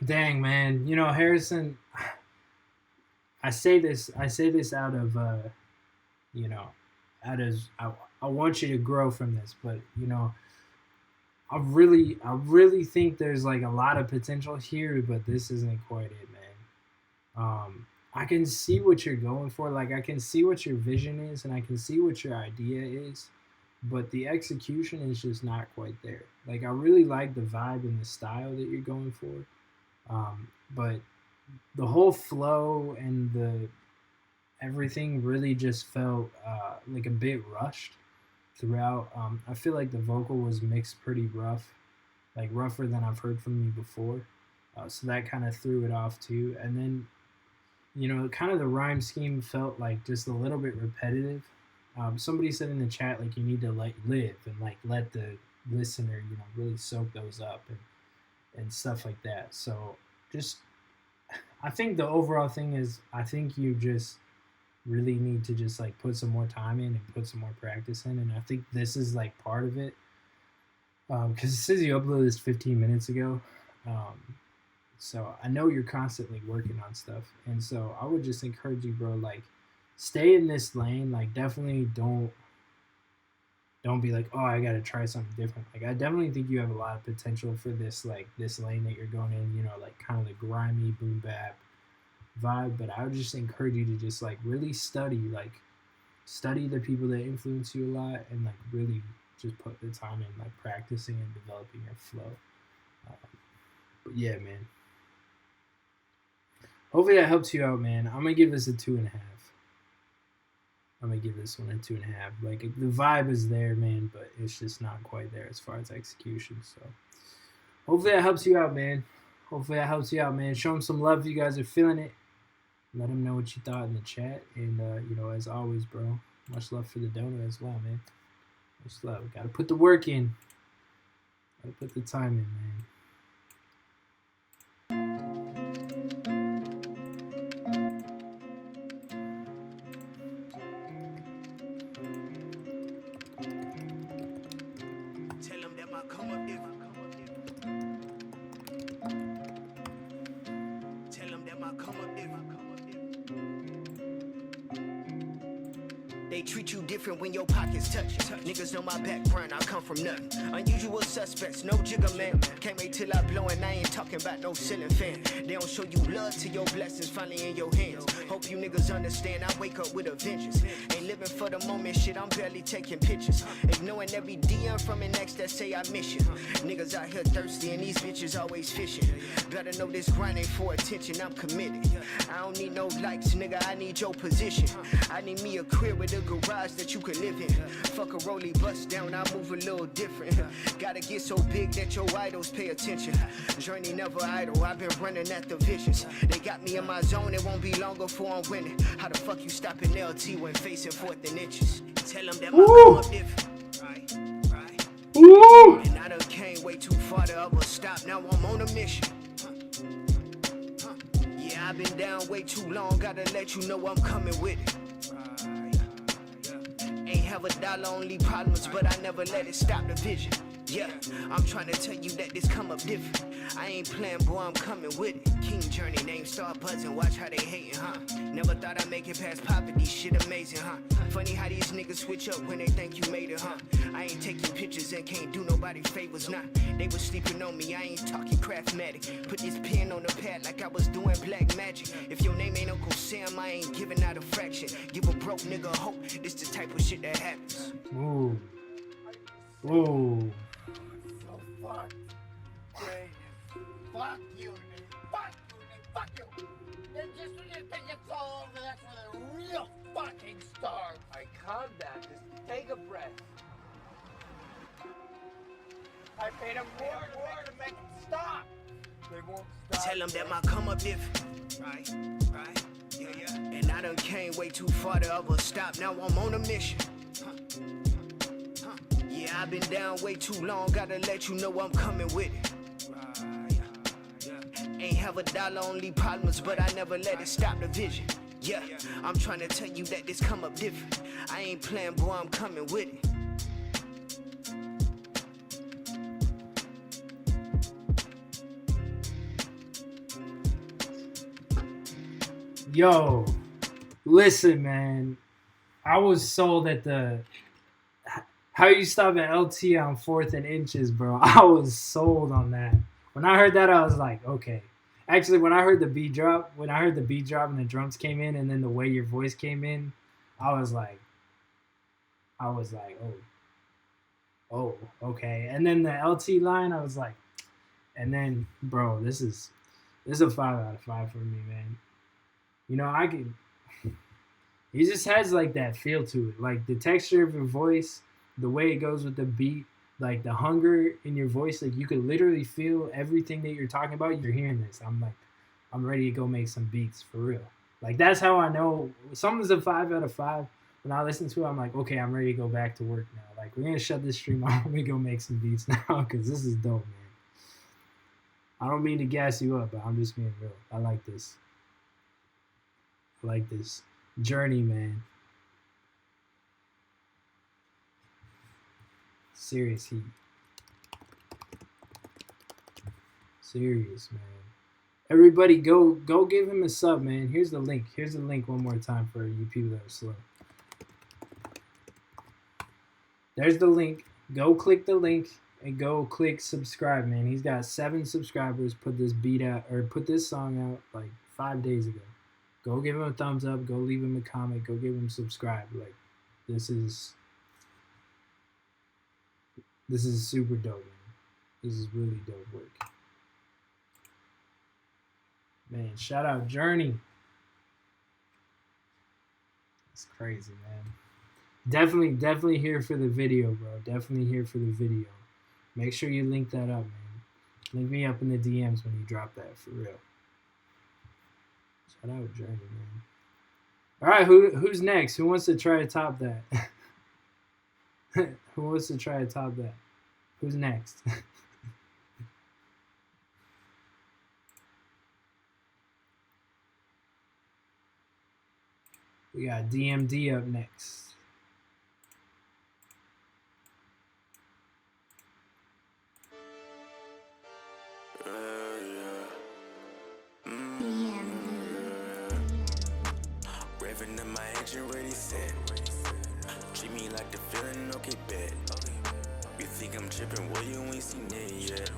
Dang, man. You know, Harrison, I say this out of I want you to grow from this, but you know, I really think there's like a lot of potential here, but this isn't quite it, man. I can see what you're going for, like I can see what your vision is and I can see what your idea is, but the execution is just not quite there. Like I really like the vibe and the style that you're going for, but the whole flow and the everything really just felt like a bit rushed throughout. I feel like the vocal was mixed pretty rough, like rougher than I've heard from you before. So that kind of threw it off too. And then, kind of the rhyme scheme felt like just a little bit repetitive. Somebody said in the chat like you need to like live and like let the listener really soak those up and stuff like that. So just I think the overall thing is I think you just really need to just like put some more time in and put some more practice in, and I think this is like part of it because it says you uploaded this 15 minutes ago. So I know you're constantly working on stuff, and so I would just encourage you, bro, like stay in this lane. Like definitely don't be like, oh, I gotta try something different. Like I definitely think you have a lot of potential for this lane that you're going in, like kind of the grimy boom bap vibe. But I would just encourage you to just like really study the people that influence you a lot, and like really just put the time in like practicing and developing your flow. But yeah, man. Hopefully that helps you out, man. I'm gonna give this a 2.5. I'm gonna give this one a 2.5. Like the vibe is there, man, but it's just not quite there as far as execution. So hopefully that helps you out, man. Show them some love if you guys are feeling it. Let them know what you thought in the chat. And as always, bro, much love for the donor as well, man. Much love. Gotta put the work in. Gotta put the time in, man. They treat you different when your pockets touch. Niggas know my background, I come from nothing. Unusual suspects, no jigger man. Can't wait till I blow and I ain't talking about no ceiling fan. They don't show you love till your blessings finally in your hands. Hope you niggas understand, I wake up with a vengeance. Ain't living for the moment, shit, I'm barely taking pictures. Ignoring every DM from an ex that say I miss you. Niggas out here thirsty and these bitches always fishing. Better know this grind ain't for attention, I'm committed. I don't need no likes, nigga, I need your position. I need me a crib with a garage that you can live in. Fuck a rollie bust down, I move a little different. Gotta get so big that your idols pay attention. Journey never idle, I've been running at the visions. They got me in my zone, it won't be long before I'm winning. How the fuck you stopping LT when facing 4th and inches? Tell them that my come up different. Right. Woo! And I done came way too far to ever stop, now I'm on a mission. Yeah, I've been down way too long, gotta let you know I'm coming with it. Ain't have a dollar, only problems, but I never let it stop the vision. Yeah, I'm trying to tell you that this come up different. I ain't playing, boy, I'm coming with it. King Journey, name start buzzing, watch how they hating, huh? Never thought I'd make it past poverty, shit amazing, huh? Funny how these niggas switch up when they think you made it, huh? I ain't taking pictures and can't do nobody favors, nah. They was sleeping on me, I ain't talking craftmatic. Put this pen on the pad like I was doing black magic. If your name ain't Uncle Sam, I ain't giving out a fraction. Give a broke nigga hope, this the type of shit that happens. Ooh. Ooh. Fuck. Fuck you, Nick. Fuck you, Nick. Fuck you. And just when you think it's all over, that's when the real fucking starts. Alright, calm down. Just take a breath. I paid them more to make it stop. They won't stop. Tell them that my come up different. Right. Yeah. And I done came way too far to ever stop. Now I'm on a mission. Yeah, I've been down way too long, gotta let you know I'm coming with it. Ain't have a dollar, only problems, but I never let it stop the vision. Yeah, I'm trying to tell you that this come up different. I ain't playing, boy, I'm coming with it. Yo, listen, man. I was sold at the how you stop at LT on 4th and inches, bro. I was sold on that. When I heard that, I was like, okay. Actually, when I heard the beat drop and the drums came in and then the way your voice came in, I was like, oh, oh, okay. And then the LT line, I was like, and then, bro, this is a 5 out of 5 for me, man. You know, I can. He just has like that feel to it, like the texture of your voice, the way it goes with the beat, like the hunger in your voice. Like you could literally feel everything that you're talking about. You're hearing this. I'm like, I'm ready to go make some beats for real. Like that's how I know something's a 5 out of 5. When I listen to it, I'm like, okay, I'm ready to go back to work now. Like we're gonna shut this stream off. We go make some beats now because this is dope, man. I don't mean to gas you up, but I'm just being real. I like this. I like this journey, man. Serious heat. Serious, man. Everybody go give him a sub, man. Here's the link. Here's the link one more time for you people that are slow. There's the link. Go click the link and go click subscribe, man. He's got 7 subscribers. Put this beat out or put this song out like 5 days ago. Go give him a thumbs up. Go leave him a comment. Go give him subscribe. Like this is super dope, man. This is really dope work. Man, shout out Journey. It's crazy, man. Definitely here for the video, bro. Definitely here for the video. Make sure you link that up, man. Link me up in the DMs when you drop that, for real. Shout out Journey, man. All right, who's next? Who wants to try to top that? Who wants to try to top that? Who's next? We got DMD up next. Revving up my engine ready set. Treat me like the feeling, okay, bet. You think I'm tripping, well, you ain't seen it yet.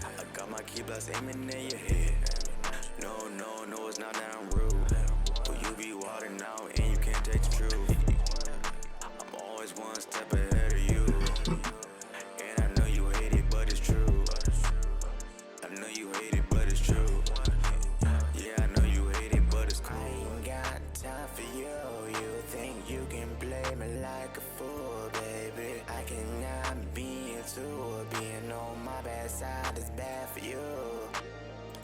I got my key blocks aiming at your head. No, it's not that I'm rude. But you be wildin' out and you can't take the truth. I'm always one step ahead of you. And I know you hate it, but it's true. I know you hate it, but it's true. Yeah, I know you hate it, but it's cool. I ain't got time for you. You think you can play me like a fool, baby. I cannot be into being on my bad side is bad for you.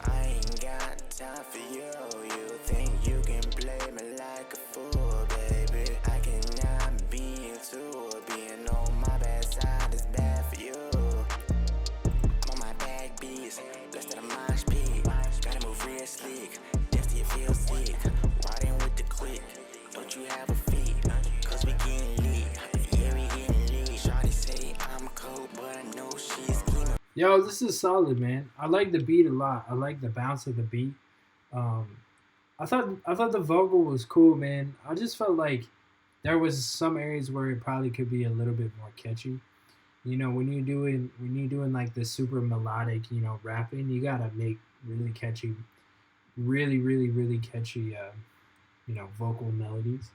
I ain't got time for you. You think you can play me like a fool, baby. I cannot be into being on my bad side is bad for you. I'm on my bag beats, less than a mosh pit. Gotta move real slick, depth you feel sick. Riding with the click, don't you have a fit? Cause we getting lit, yeah we getting lit. Shawty say I'm cold, but I know she's scheming. Yo, this is solid, man. I like the beat a lot. I like the bounce of the beat. I thought the vocal was cool, man. I just felt like there was some areas where it probably could be a little bit more catchy. You know, when you're doing like the super melodic, you know, rapping, you gotta make really catchy, really catchy, you know, vocal melodies.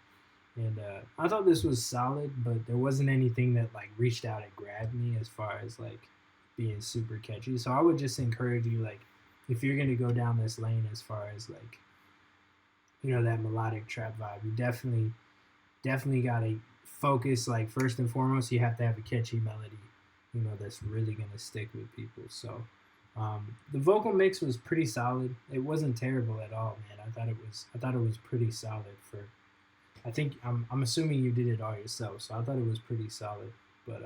And I thought this was solid, but there wasn't anything that like reached out and grabbed me as far as like being super catchy. So I would just encourage you, like, if you're gonna go down this lane as far as like, you know, that melodic trap vibe, you definitely gotta focus. Like first and foremost, you have to have a catchy melody, you know, that's really gonna stick with people. So the vocal mix was pretty solid. It wasn't terrible at all, man. I thought it was pretty solid for. I think I'm assuming you did it all yourself, so I thought it was pretty solid. But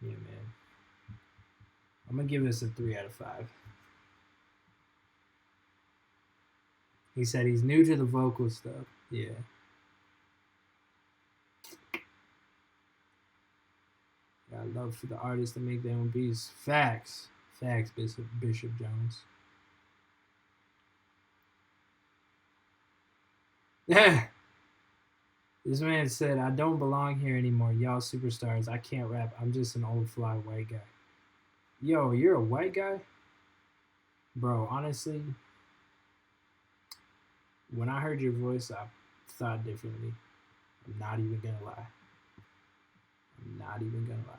yeah, man. I'm gonna give this a 3 out of 5. He said he's new to the vocal stuff. Yeah. Got love for the artists to make their own beats. Facts, Bishop Jones. Yeah. This man said, I don't belong here anymore. Y'all superstars. I can't rap. I'm just an old fly white guy. Yo, you're a white guy? Bro, honestly, when I heard your voice, I thought differently. I'm not even gonna lie. I'm not even gonna lie.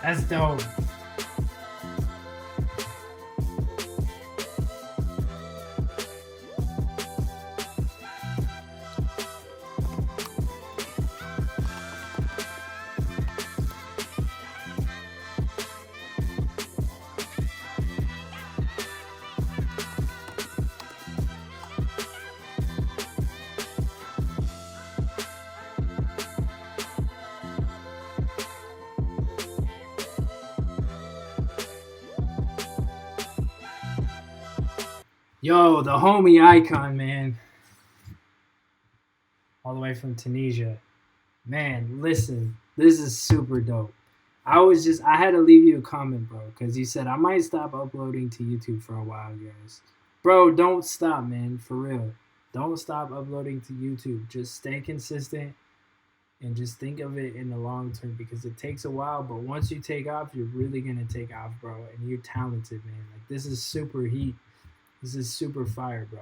That's dope. Yo, the homie icon, man. All the way from Tunisia. Man, listen, this is super dope. I had to leave you a comment, bro, because you said I might stop uploading to YouTube for a while, guys. Bro, don't stop, man, for real. Don't stop uploading to YouTube. Just stay consistent and just think of it in the long term, because it takes a while, but once you take off, you're really going to take off, bro, and you're talented, man. Like, this is super heat. This is super fire, bro.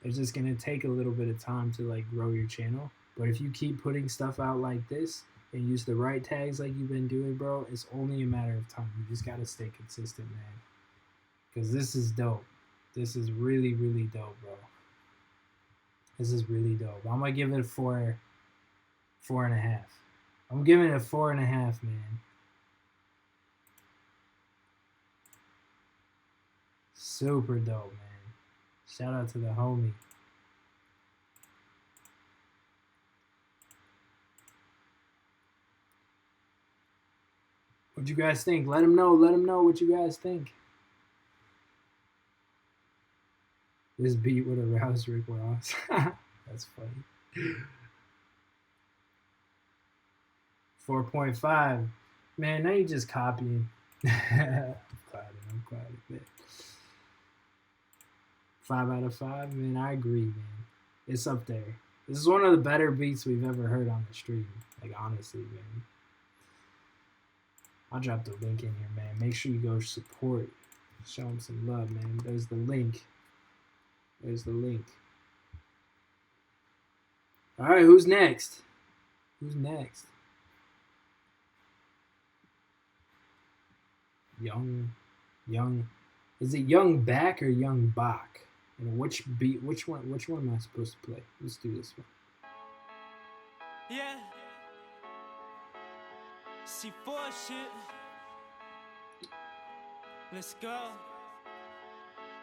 It's just going to take a little bit of time to, like, grow your channel. But if you keep putting stuff out like this and use the right tags like you've been doing, bro, it's only a matter of time. You just got to stay consistent, man. Because this is dope. This is really, really dope, bro. This is really dope. I'm going to give it a 4.5. I'm giving it a 4.5, man. Super dope, man. Shout out to the homie. What you guys think? Let him know. Let him know what you guys think. This beat would arouse Rick Ross. That's funny. 4.5. Man, now you just copying. I'm glad of it. 5 out of 5, man. I agree, man. It's up there. This is one of the better beats we've ever heard on the stream. Like, honestly, man. I'll drop the link in here, man. Make sure you go support. Show them some love, man. There's the link. There's the link. All right, who's next? Who's next? Young. Is it Young Back or Young Bach? And which beat? Which one am I supposed to play? Let's do this one. Yeah. C4 shit. Let's go.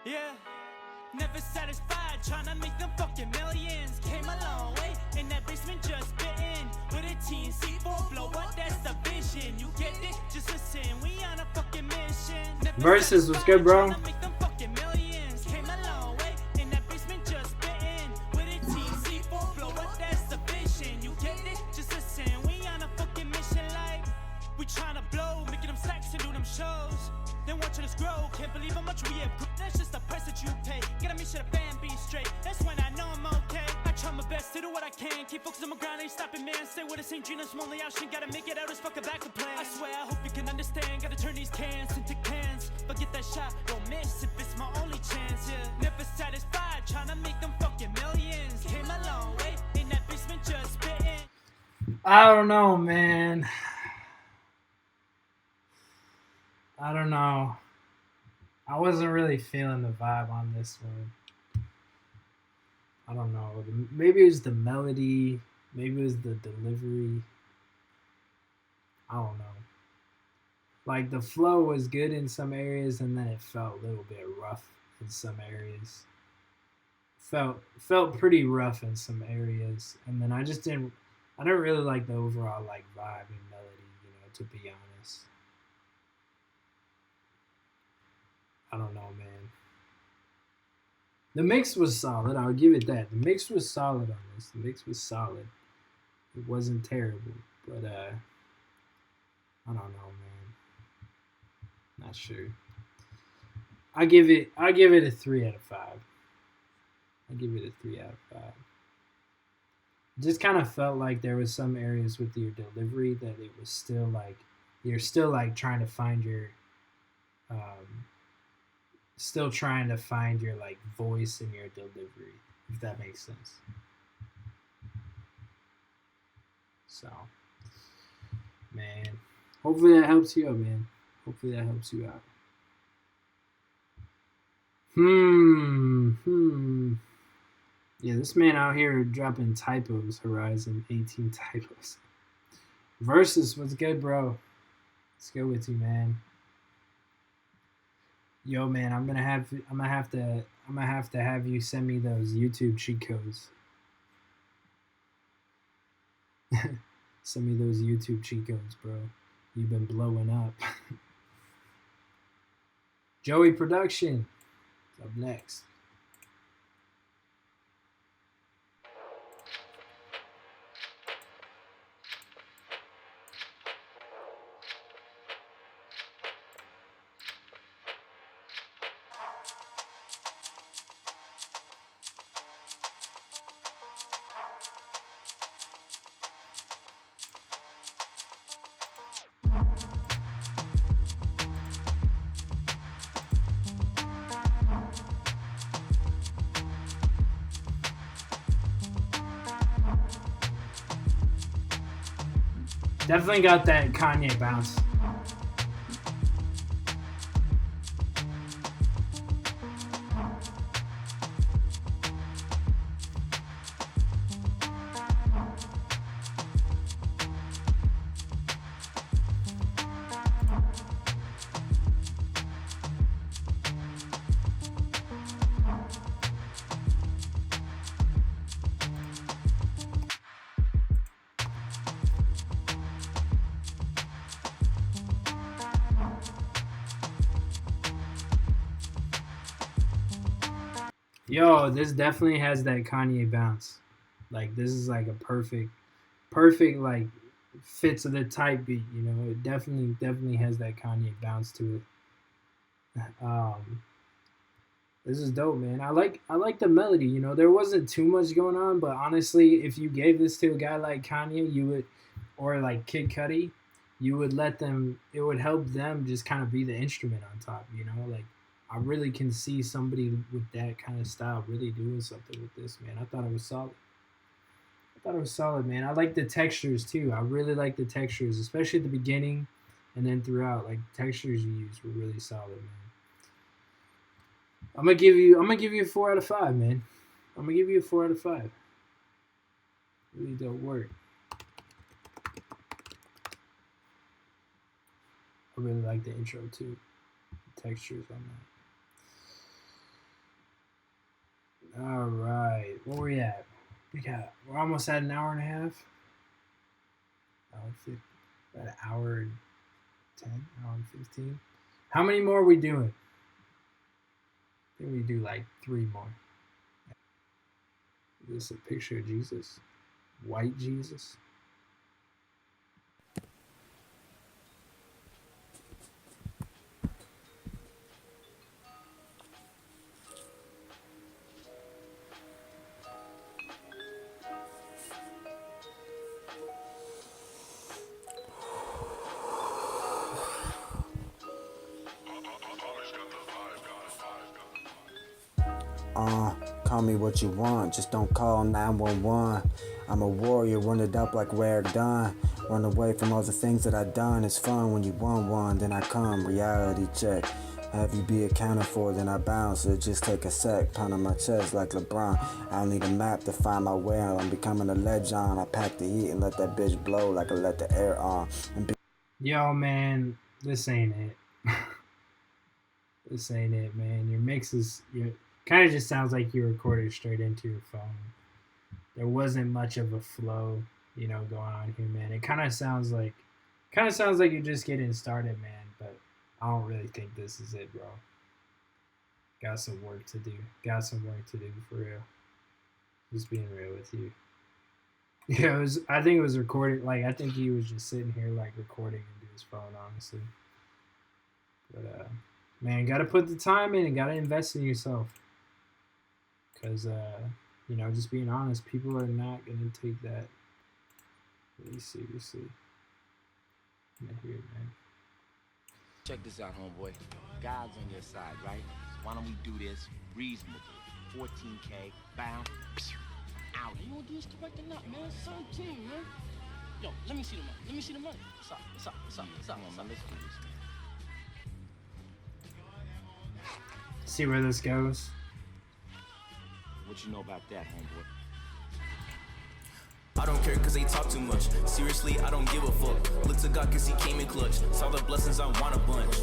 Yeah. Never satisfied, tryna make them fucking millions. Came a long way, in that basement just bitten. With a TNC4 blow up, that's the vision. You get it? Just listen, we on a fucking mission. Versus, what's good, bro? Then watching us grow, can't believe how much we have grown. That's just the price that you pay. Gotta make sure the fan be straight. That's when I know I'm okay. I try my best to Still do what I can, keep focused on my grind, ain't stopping, man. Stay with the same dream, that's only option. Gotta make it out, it's fucking backup plan. I swear, I hope you can understand. Gotta turn these cans into cans. Forget that shot, don't miss if it's my only chance, yeah. Never satisfied, tryna make them fucking millions. Came a long way, in that basement just spitting. I don't know, man. I don't know. I wasn't really feeling the vibe on this one. I don't know. Maybe it was the melody. Maybe it was the delivery. I don't know. Like the flow was good in some areas, and then it felt a little bit rough in some areas. Felt pretty rough in some areas, and then I didn't really like the overall like vibe and melody. You know, to be honest. I don't know, man. The mix was solid. I'll give it that. The mix was solid on this. The mix was solid. It wasn't terrible, but I don't know, man. Not sure. I give it a 3 out of 5. I give it a 3 out of 5. It just kind of felt like there was some areas with your delivery that it was still like you're still like trying to find your still trying to find your like voice in your delivery, if that makes sense. So, man, hopefully that helps you out, man. Hopefully that helps you out. Yeah, this man out here dropping typos, Horizon 18 typos. Versus, what's good, bro? Let's go with you, man. Yo, man, I'm gonna have to have you send me those YouTube cheat codes. Send me those YouTube cheat codes, bro. You've been blowing up. Joey Production. Up next. Definitely got that Kanye bounce. Yo, this definitely has that Kanye bounce. Like this is like a perfect like fits of the type beat, you know. It definitely has that Kanye bounce to it. This is dope, man. I like the melody, you know. There wasn't too much going on, but honestly, if you gave this to a guy like Kanye, you would, or like Kid Cudi, you would let them, it would help them just kind of be the instrument on top, you know. Like I really can see somebody with that kind of style really doing something with this, man. I thought it was solid, man. I like the textures too. I really like the textures, especially at the beginning and then throughout. Like the textures you used were really solid, man. I'm gonna give you a 4 out of 5, man. I'm gonna give you a 4 out of 5. Really dope work. I really like the intro too. The textures on that. All right, where we at? We're almost at an hour and a half. About an hour and 10, hour and 15. How many more are we doing? I think we do like 3 more. Is this a picture of Jesus? White Jesus? Call me what you want, just don't call 911. I'm a warrior, run it up like where it done. Run away from all the things that I done. It's fun when you want one, then I come, reality check. Have you be accounted for, then I bounce. It just take a sec, pound on my chest like LeBron. I don't need a map to find my way. I'm becoming a legend. I pack the heat and let that bitch blow like I let the air on. Yo, man, this ain't it. This ain't it, man. Your mix is kind of just sounds like you recorded straight into your phone. There wasn't much of a flow, going on here, man. It kind of sounds like you're just getting started, man. But I don't really think this is it, bro. Got some work to do. For real. Just being real with you. Yeah, I think it was recorded. Like, I think he was just sitting here, like, recording into his phone, honestly. But, man, gotta put the time in and gotta invest in yourself. Because, just being honest, people are not gonna take that really seriously. I'm here, man. Check this out, homeboy. God's on your side, right? So why don't we do this reasonably? 14K, bound, out. You wanna do this correct or not, man? 17, man. Yo, let me see the money. What's up? Come on, man, let's do this, man. See where this goes. What you know about that, homeboy? I don't care cause they talk too much. Seriously, I don't give a fuck. Look to God cause he came in clutch. Saw the blessings, I want a bunch.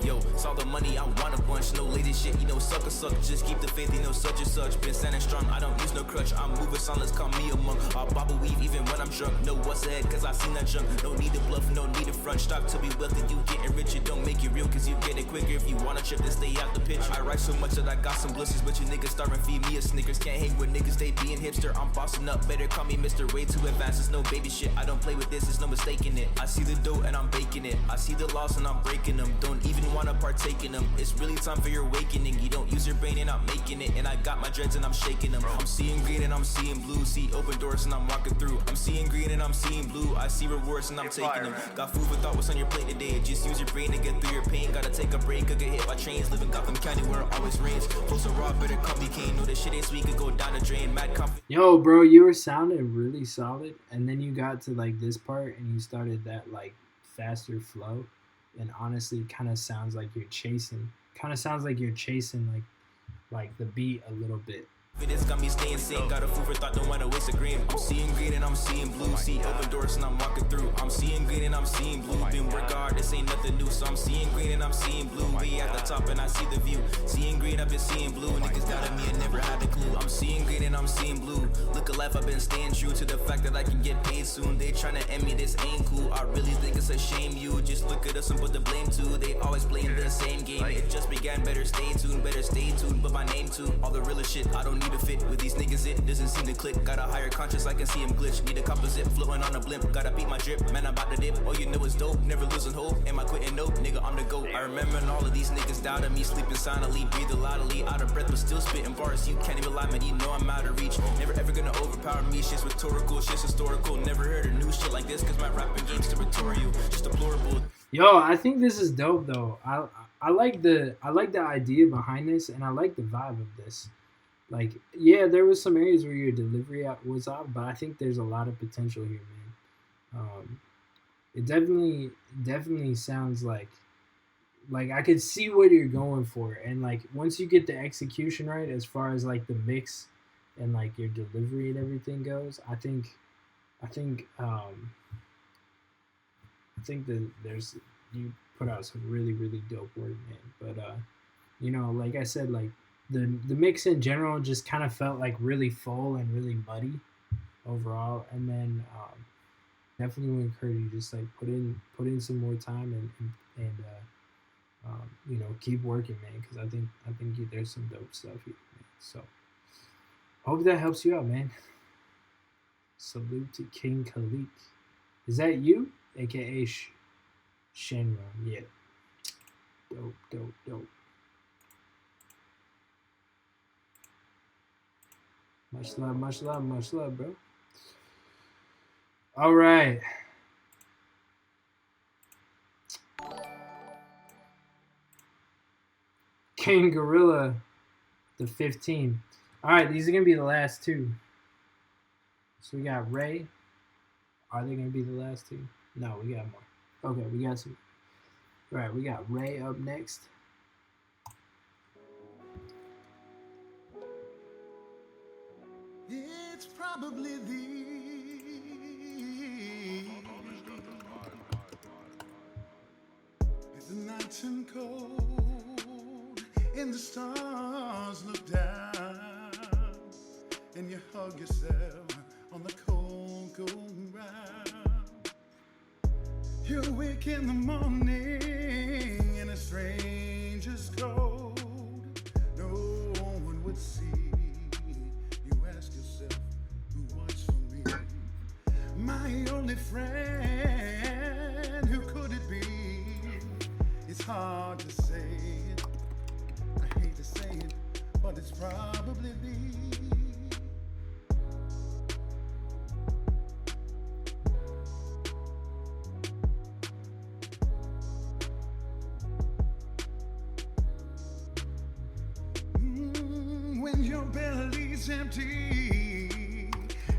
Yo, saw the money, I want a bunch. No latest shit, sucker suck. Just keep the faith, such and such. Been standing strong, I don't use no crutch. I'm moving silence, call me a monk. I'll bobble weave even when I'm drunk. Know what's ahead cause I seen that junk. No need to bluff, no need to front. Stop to be wealthy, you getting rich. It don't make it real cause you get it quicker. If you want a trip, then stay out the pitch. I write so much that I got some blisters. But you niggas starving, feed me a Snickers. Can't hang with niggas, they being hipster. I'm bossing up, better call me Mr. Way too advanced. It's no baby shit, I don't play with this, there's no mistaking it. I see the dough and I'm baking it. I see the loss and I'm breaking them. Don't even wanna partake in them. It's really time for your awakening. You don't use your brain and I'm making it. And I got my dreads and I'm shaking them. I'm seeing green and I'm seeing blue. See open doors and I'm walking through. I'm seeing green and I'm seeing blue. I see rewards and I'm taking them. Got food for thought, what's on your plate today? Just use your brain to get through your pain. Gotta take a break, could get hit by trains. Live in Gotham County where it always rains. Close to raw, better call me Kane. Know this shit ain't sweet, could go down the drain. Mad confidence. Yo, bro, you were sounding really solid. And then you got to, like, this part and you started that, like, faster flow. And honestly, it kind of sounds like you're chasing. Like the beat a little bit. This got me staying sane, got a food for thought, don't wanna waste a green. I'm seeing green and I'm seeing blue. See open doors and I'm walking through. I'm seeing green and I'm seeing blue. Been working hard, this ain't nothing new. So I'm seeing green and I'm seeing blue. We at the top and I see the view. Seeing green, I've been seeing blue. Niggas doubted me and never had a clue. I'm seeing green and I'm seeing blue. Look at life, I've been staying true to the fact that I can get paid soon. They tryna end me, this ain't cool. I really think it's a shame you just look at us and put the blame too. They always playing the same game. It just began, better stay tuned, but my name too. All the realest shit, I don't need to fit with these niggas, it doesn't seem to click. Got a higher conscience, I can see him glitch. Need a composite, floating on a blimp. Gotta beat my drip, man, I'm about to dip. Oh, you know it's dope, never losing hope. Am I quitting? Nope, nigga, I'm the GOAT. I remember when all of these niggas doubted me, sleeping silently, breathing loudly, out of breath, but still spitting bars. You can't even lie, man, you know I'm out of reach. Never ever gonna overpower me, shit's rhetorical, shit's historical. Never heard a new shit like this, cause my rapping game's territorial, just deplorable. Yo, I think this is dope though. I like the idea behind this, and I like the vibe of this. Like, yeah, there was some areas where your delivery was off, but I think there's a lot of potential here, man. It definitely sounds like I could see what you're going for, and like once you get the execution right, as far as like the mix and like your delivery and everything goes, I think that you put out some really dope work, man. But like I said, like the mix in general just kind of felt like really full and really muddy overall. And then definitely would encourage you just like put in some more time and keep working, man, because I think there's some dope stuff here, man. So hope that helps you out, man. Salute to King Khalik. Is that you? AKA Shenron. Yeah. Dope. Much love, bro. All right. King Gorilla the 15. All right, these are gonna be the last two. So we got Ray. Are they gonna be the last two? No, we got more. Okay, we got some. All right, we got Ray up next. It's probably if the night turned cold and the stars look down and you hug yourself on the cold ground. You wake in the morning in a stranger's cold. No one would see. You ask yourself, who was for me? My only friend, who could it be? It's hard to say it. I hate to say it, but it's probably thee. When your belly's empty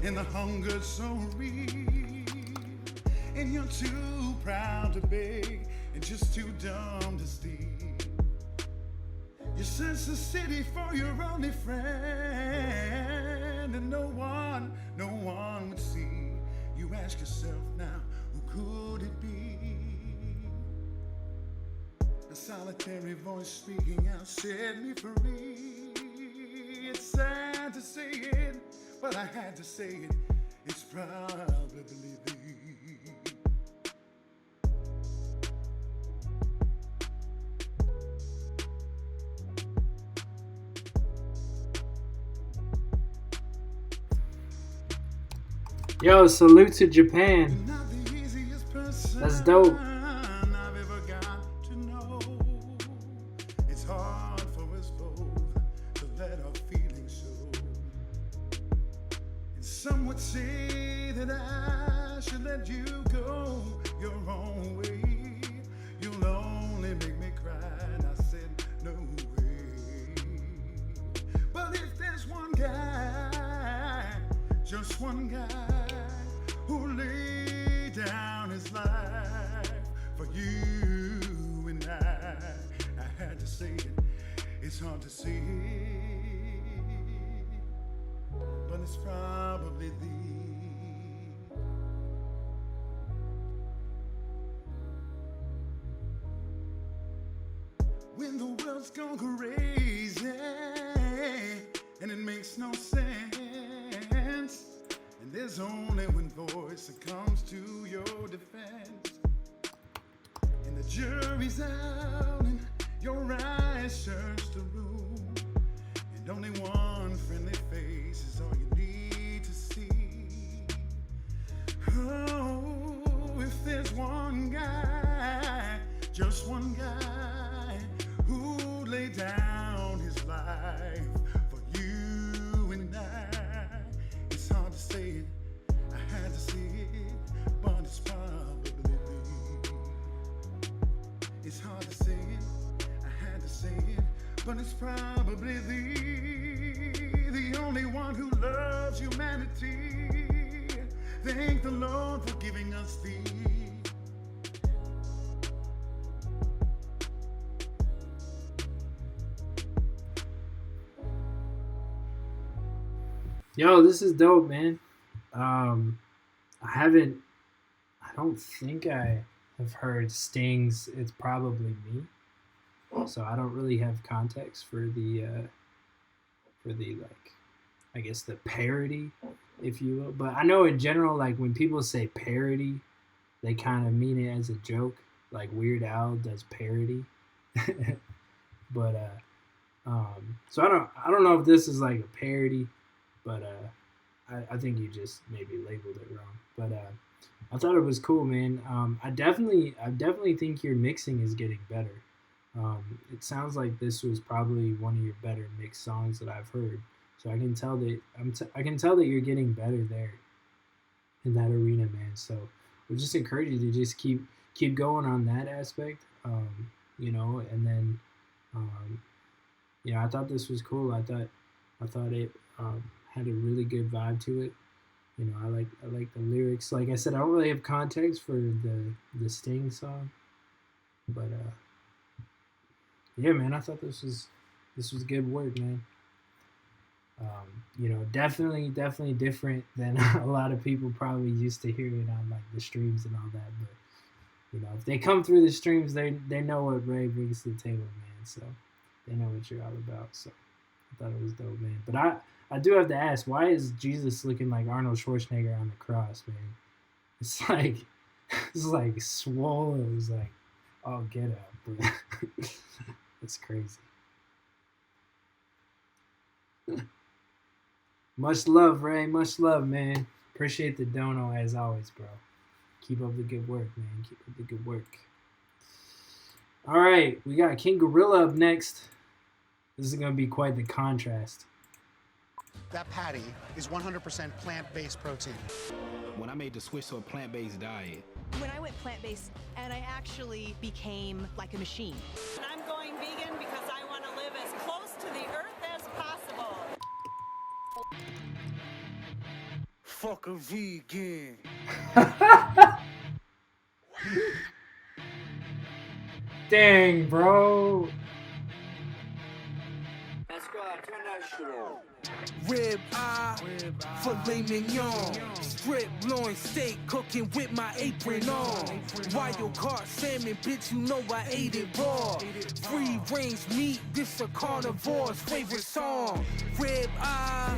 and the hunger's so real, and you're too proud to beg and just too dumb to steal. You search the city for your only friend, and no one would see. You ask yourself now, who could it be? A solitary voice speaking out set me free. It's sad to say it, but I had to say it. It's probably thee. Yo, salute to Japan. That's dope. I've ever got to know. It's hard for us both to let our feelings show. And some would say that I should let you go your own way. You'll only make me cry, and I said no way. But if there's one guy, just one guy, who laid down his life for you and I had to say it. It's hard to say it, but it's probably thee. When the world's gone crazy and it makes no sense, and there's only one voice that comes to your defense, and the jury's out and your eyes search the room, and only one friendly face is all you need to see. Oh, if there's one guy, just one guy, who laid down his life for you and I, it's hard to say it, I had to say it, but it's probably thee. It's hard to say it, I had to say it, but it's probably thee, the only one who loves humanity. Thank the Lord for giving us thee. Yo, this is dope, man. I don't think I have heard Sting's It's Probably Me. So I don't really have context for the like, I guess the parody, if you will. But I know in general, like when people say parody, they kind of mean it as a joke. Like Weird Al does parody. But so I don't know if this is like a parody, but I think you just maybe labeled it wrong. But I thought it was cool, man. I definitely think your mixing is getting better. It sounds like this was probably one of your better mixed songs that I've heard. So I can tell that I can tell that you're getting better there in that arena, man. So we just encourage you to just keep going on that aspect, you know, and then I thought this was cool. I thought it had a really good vibe to it. I like the lyrics. Like I said, I don't really have context for the Sting song, but yeah, man, I thought this was good work, man. Definitely different than a lot of people probably used to hear it on like the streams and all that. But if they come through the streams, they know what Ray brings to the table, man. So they know what you're all about. So I thought it was dope, man. But I do have to ask, why is Jesus looking like Arnold Schwarzenegger on the cross, man? It's like swole. It was like, oh, get up, but it's crazy. Much love, Ray. Much love, man. Appreciate the dono as always, bro. Keep up the good work, man. Keep up the good work. All right, we got King Gorilla up next. This is going to be quite the contrast. That patty is 100% plant-based protein. When I made the switch to a plant-based diet. When I went plant-based, and I actually became like a machine. I'm going vegan because I want to live as close to the earth as possible. Fuck a vegan. Dang, bro. Let's go. Turn that shit on. Rib eye, filet mignon, strip loin steak, cooking with my apron on. Wild caught salmon, bitch, you know I ate it raw. Free range meat, this a carnivore's favorite song. Rib eye,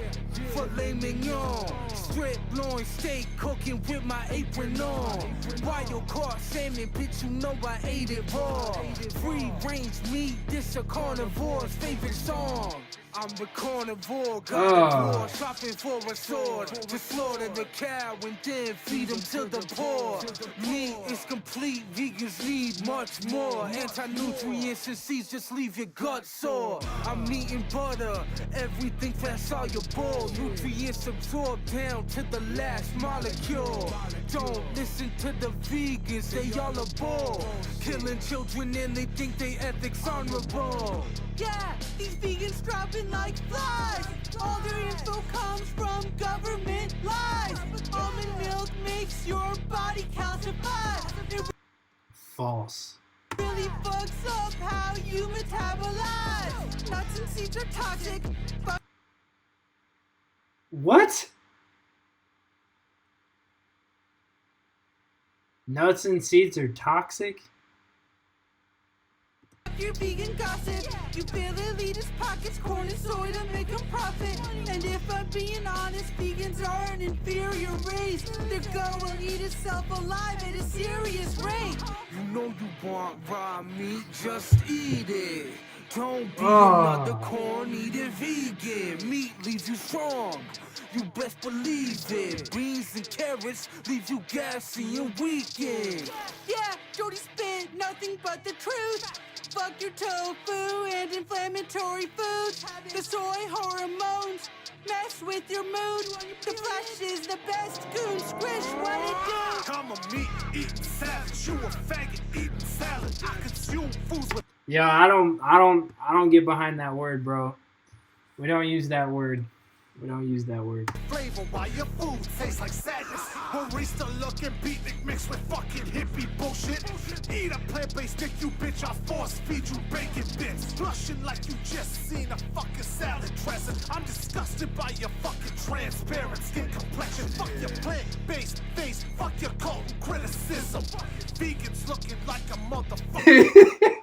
filet mignon, strip loin steak, cooking with my apron on. Wild caught salmon, bitch, you know I ate it raw. Free range meat, this a carnivore's favorite song. I'm the carnivore, carnivore, shopping for a sword. To slaughter the cow and then feed them to the poor. Meat is complete, vegans need much more. Anti-nutrients and seeds just leave your gut sore. I'm eating butter, everything fat soluble. Nutrients absorbed down to the last molecule. Don't listen to the vegans, they all a bull. Killing children and they think they ethics honorable. Yeah, these vegans dropping like flies. All their info comes from government lies. Almond milk makes your body calcify. It False. really fucks up how you metabolize. Nuts and seeds are toxic, but What? Nuts and seeds are toxic? your vegan gossip. You fill elitist pockets, corn and soy to make them profit. And if I'm being honest, vegans are an inferior race. Their gut will eat itself alive at a serious rate. You know you want raw meat, just eat it. Don't be another corn-eating vegan. Meat leaves you strong, you best believe it. Beans and carrots leave you gassy and weakened. Yeah, Jody spit nothing but the truth. Fuck your tofu and inflammatory foods. The soy hormones mess with your mood. The flesh is the best. Goon squish, what it do? I'm a meat-eating savage. You a faggot eating salad. I consume foods with... Yo, I don't get behind that word, bro. We don't use that word. We don't use that word. Flavor while your food tastes like sadness. Barista looking beatnik mixed with fucking hippie bullshit. Eat a plant-based dick, you bitch. I'll force feed you bacon bits. Blushing like you just seen a fucking salad dressing. I'm disgusted by your fucking transparent skin complexion. Fuck your plant-based face. Fuck your cult and criticism. Vegans looking like a motherfucker.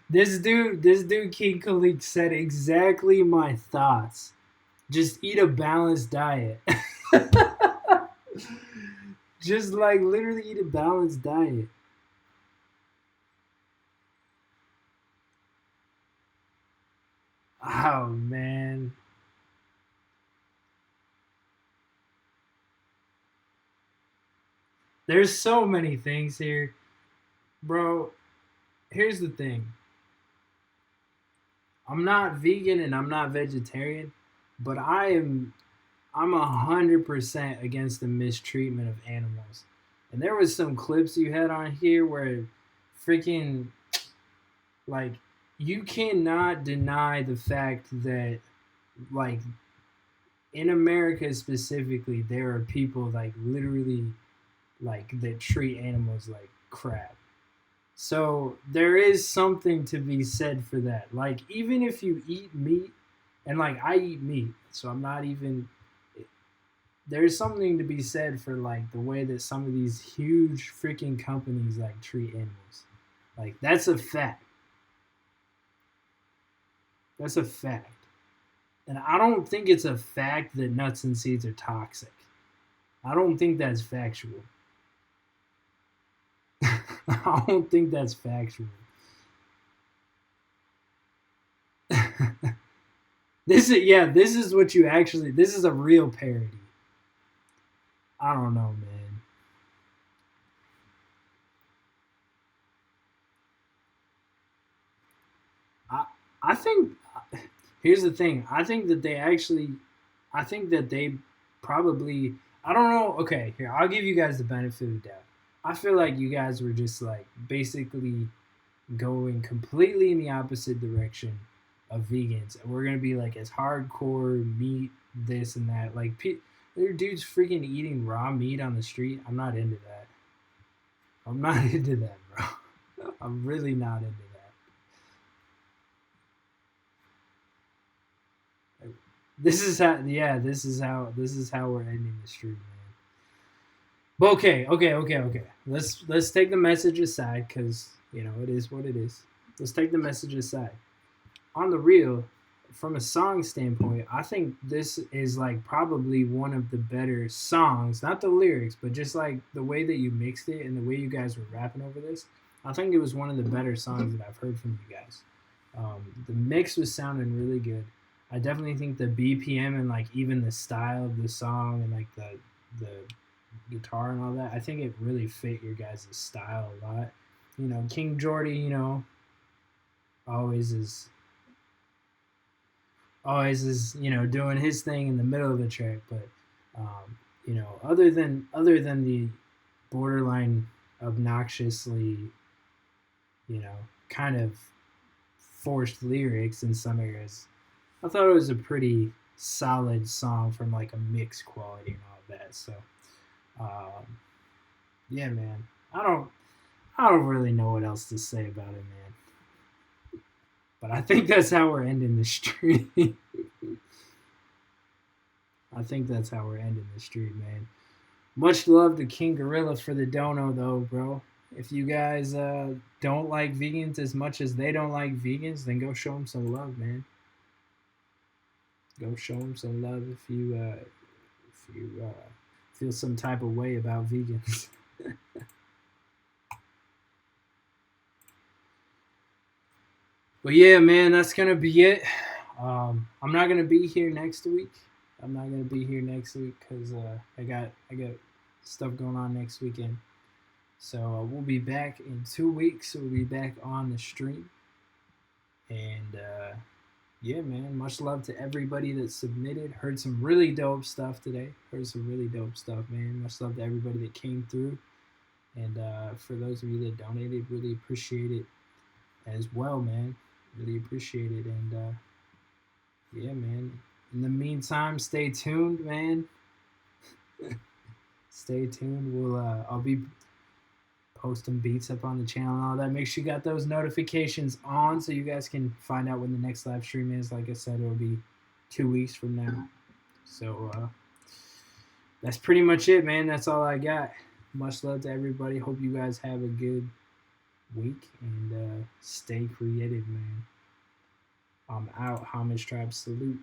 This dude, King Khalid said exactly my thoughts. Just eat a balanced diet. Just like literally eat a balanced diet. Oh, man. There's so many things here. Bro, here's the thing. I'm not vegan and I'm not vegetarian, but I'm 100% against the mistreatment of animals. And there was some clips you had on here where freaking like you cannot deny the fact that, like, in America specifically, there are people like literally like that treat animals like crap. So there is something to be said for that. Like, even if you eat meat, and like I eat meat, so I'm not even. There's something to be said for like the way that some of these huge freaking companies like treat animals. Like, that's a fact. That's a fact. And I don't think it's a fact that nuts and seeds are toxic. I don't think that's factual. I don't think that's factual. This is what you actually. This is a real parody. I don't know, man. I think here's the thing. I think that they probably. I don't know. Okay, here, I'll give you guys the benefit of the doubt. I feel like you guys were just like basically going completely in the opposite direction of vegans. We're gonna be like as hardcore meat, this and that. Like, there are dudes freaking eating raw meat on the street. I'm not into that. I'm not into that, bro. I'm really not into that. This is how we're ending the stream, man. But okay. Let's take the message aside, because it is what it is. Let's take the message aside. On the real, from a song standpoint, I think this is like probably one of the better songs. Not the lyrics, but just like the way that you mixed it and the way you guys were rapping over this. I think it was one of the better songs that I've heard from you guys. The mix was sounding really good. I definitely think the BPM and like even the style of the song and like the guitar and all that, I think it really fit your guys' style a lot. King Jordy, always is doing his thing in the middle of the track, but other than the borderline obnoxiously, kind of forced lyrics in some areas, I thought it was a pretty solid song from like a mix quality and all that. So, yeah, man. I don't really know what else to say about it, man. But I think that's how we're ending the stream. I think that's how we're ending the stream, man. Much love to King Gorilla for the dono, though, bro. If you guys don't like vegans as much as they don't like vegans, then go show them some love, man. Go show them some love if you feel some type of way about vegans. But yeah, man, that's gonna be it. I'm not gonna be here next week. Because I got stuff going on next weekend. So we'll be back in 2 weeks. We'll be back on the stream. And yeah, man, much love to everybody that submitted. Heard some really dope stuff today. Man. Much love to everybody that came through. And for those of you that donated, really appreciate it as well, man. Really appreciate it. And yeah, man. In the meantime, stay tuned, man. Stay tuned. I'll be posting beats up on the channel and all that. Make sure you got those notifications on so you guys can find out when the next live stream is. Like I said, it'll be 2 weeks from now. So that's pretty much it, man. That's all I got. Much love to everybody. Hope you guys have a good week and stay creative, man. I'm out. Homage Tribe salute.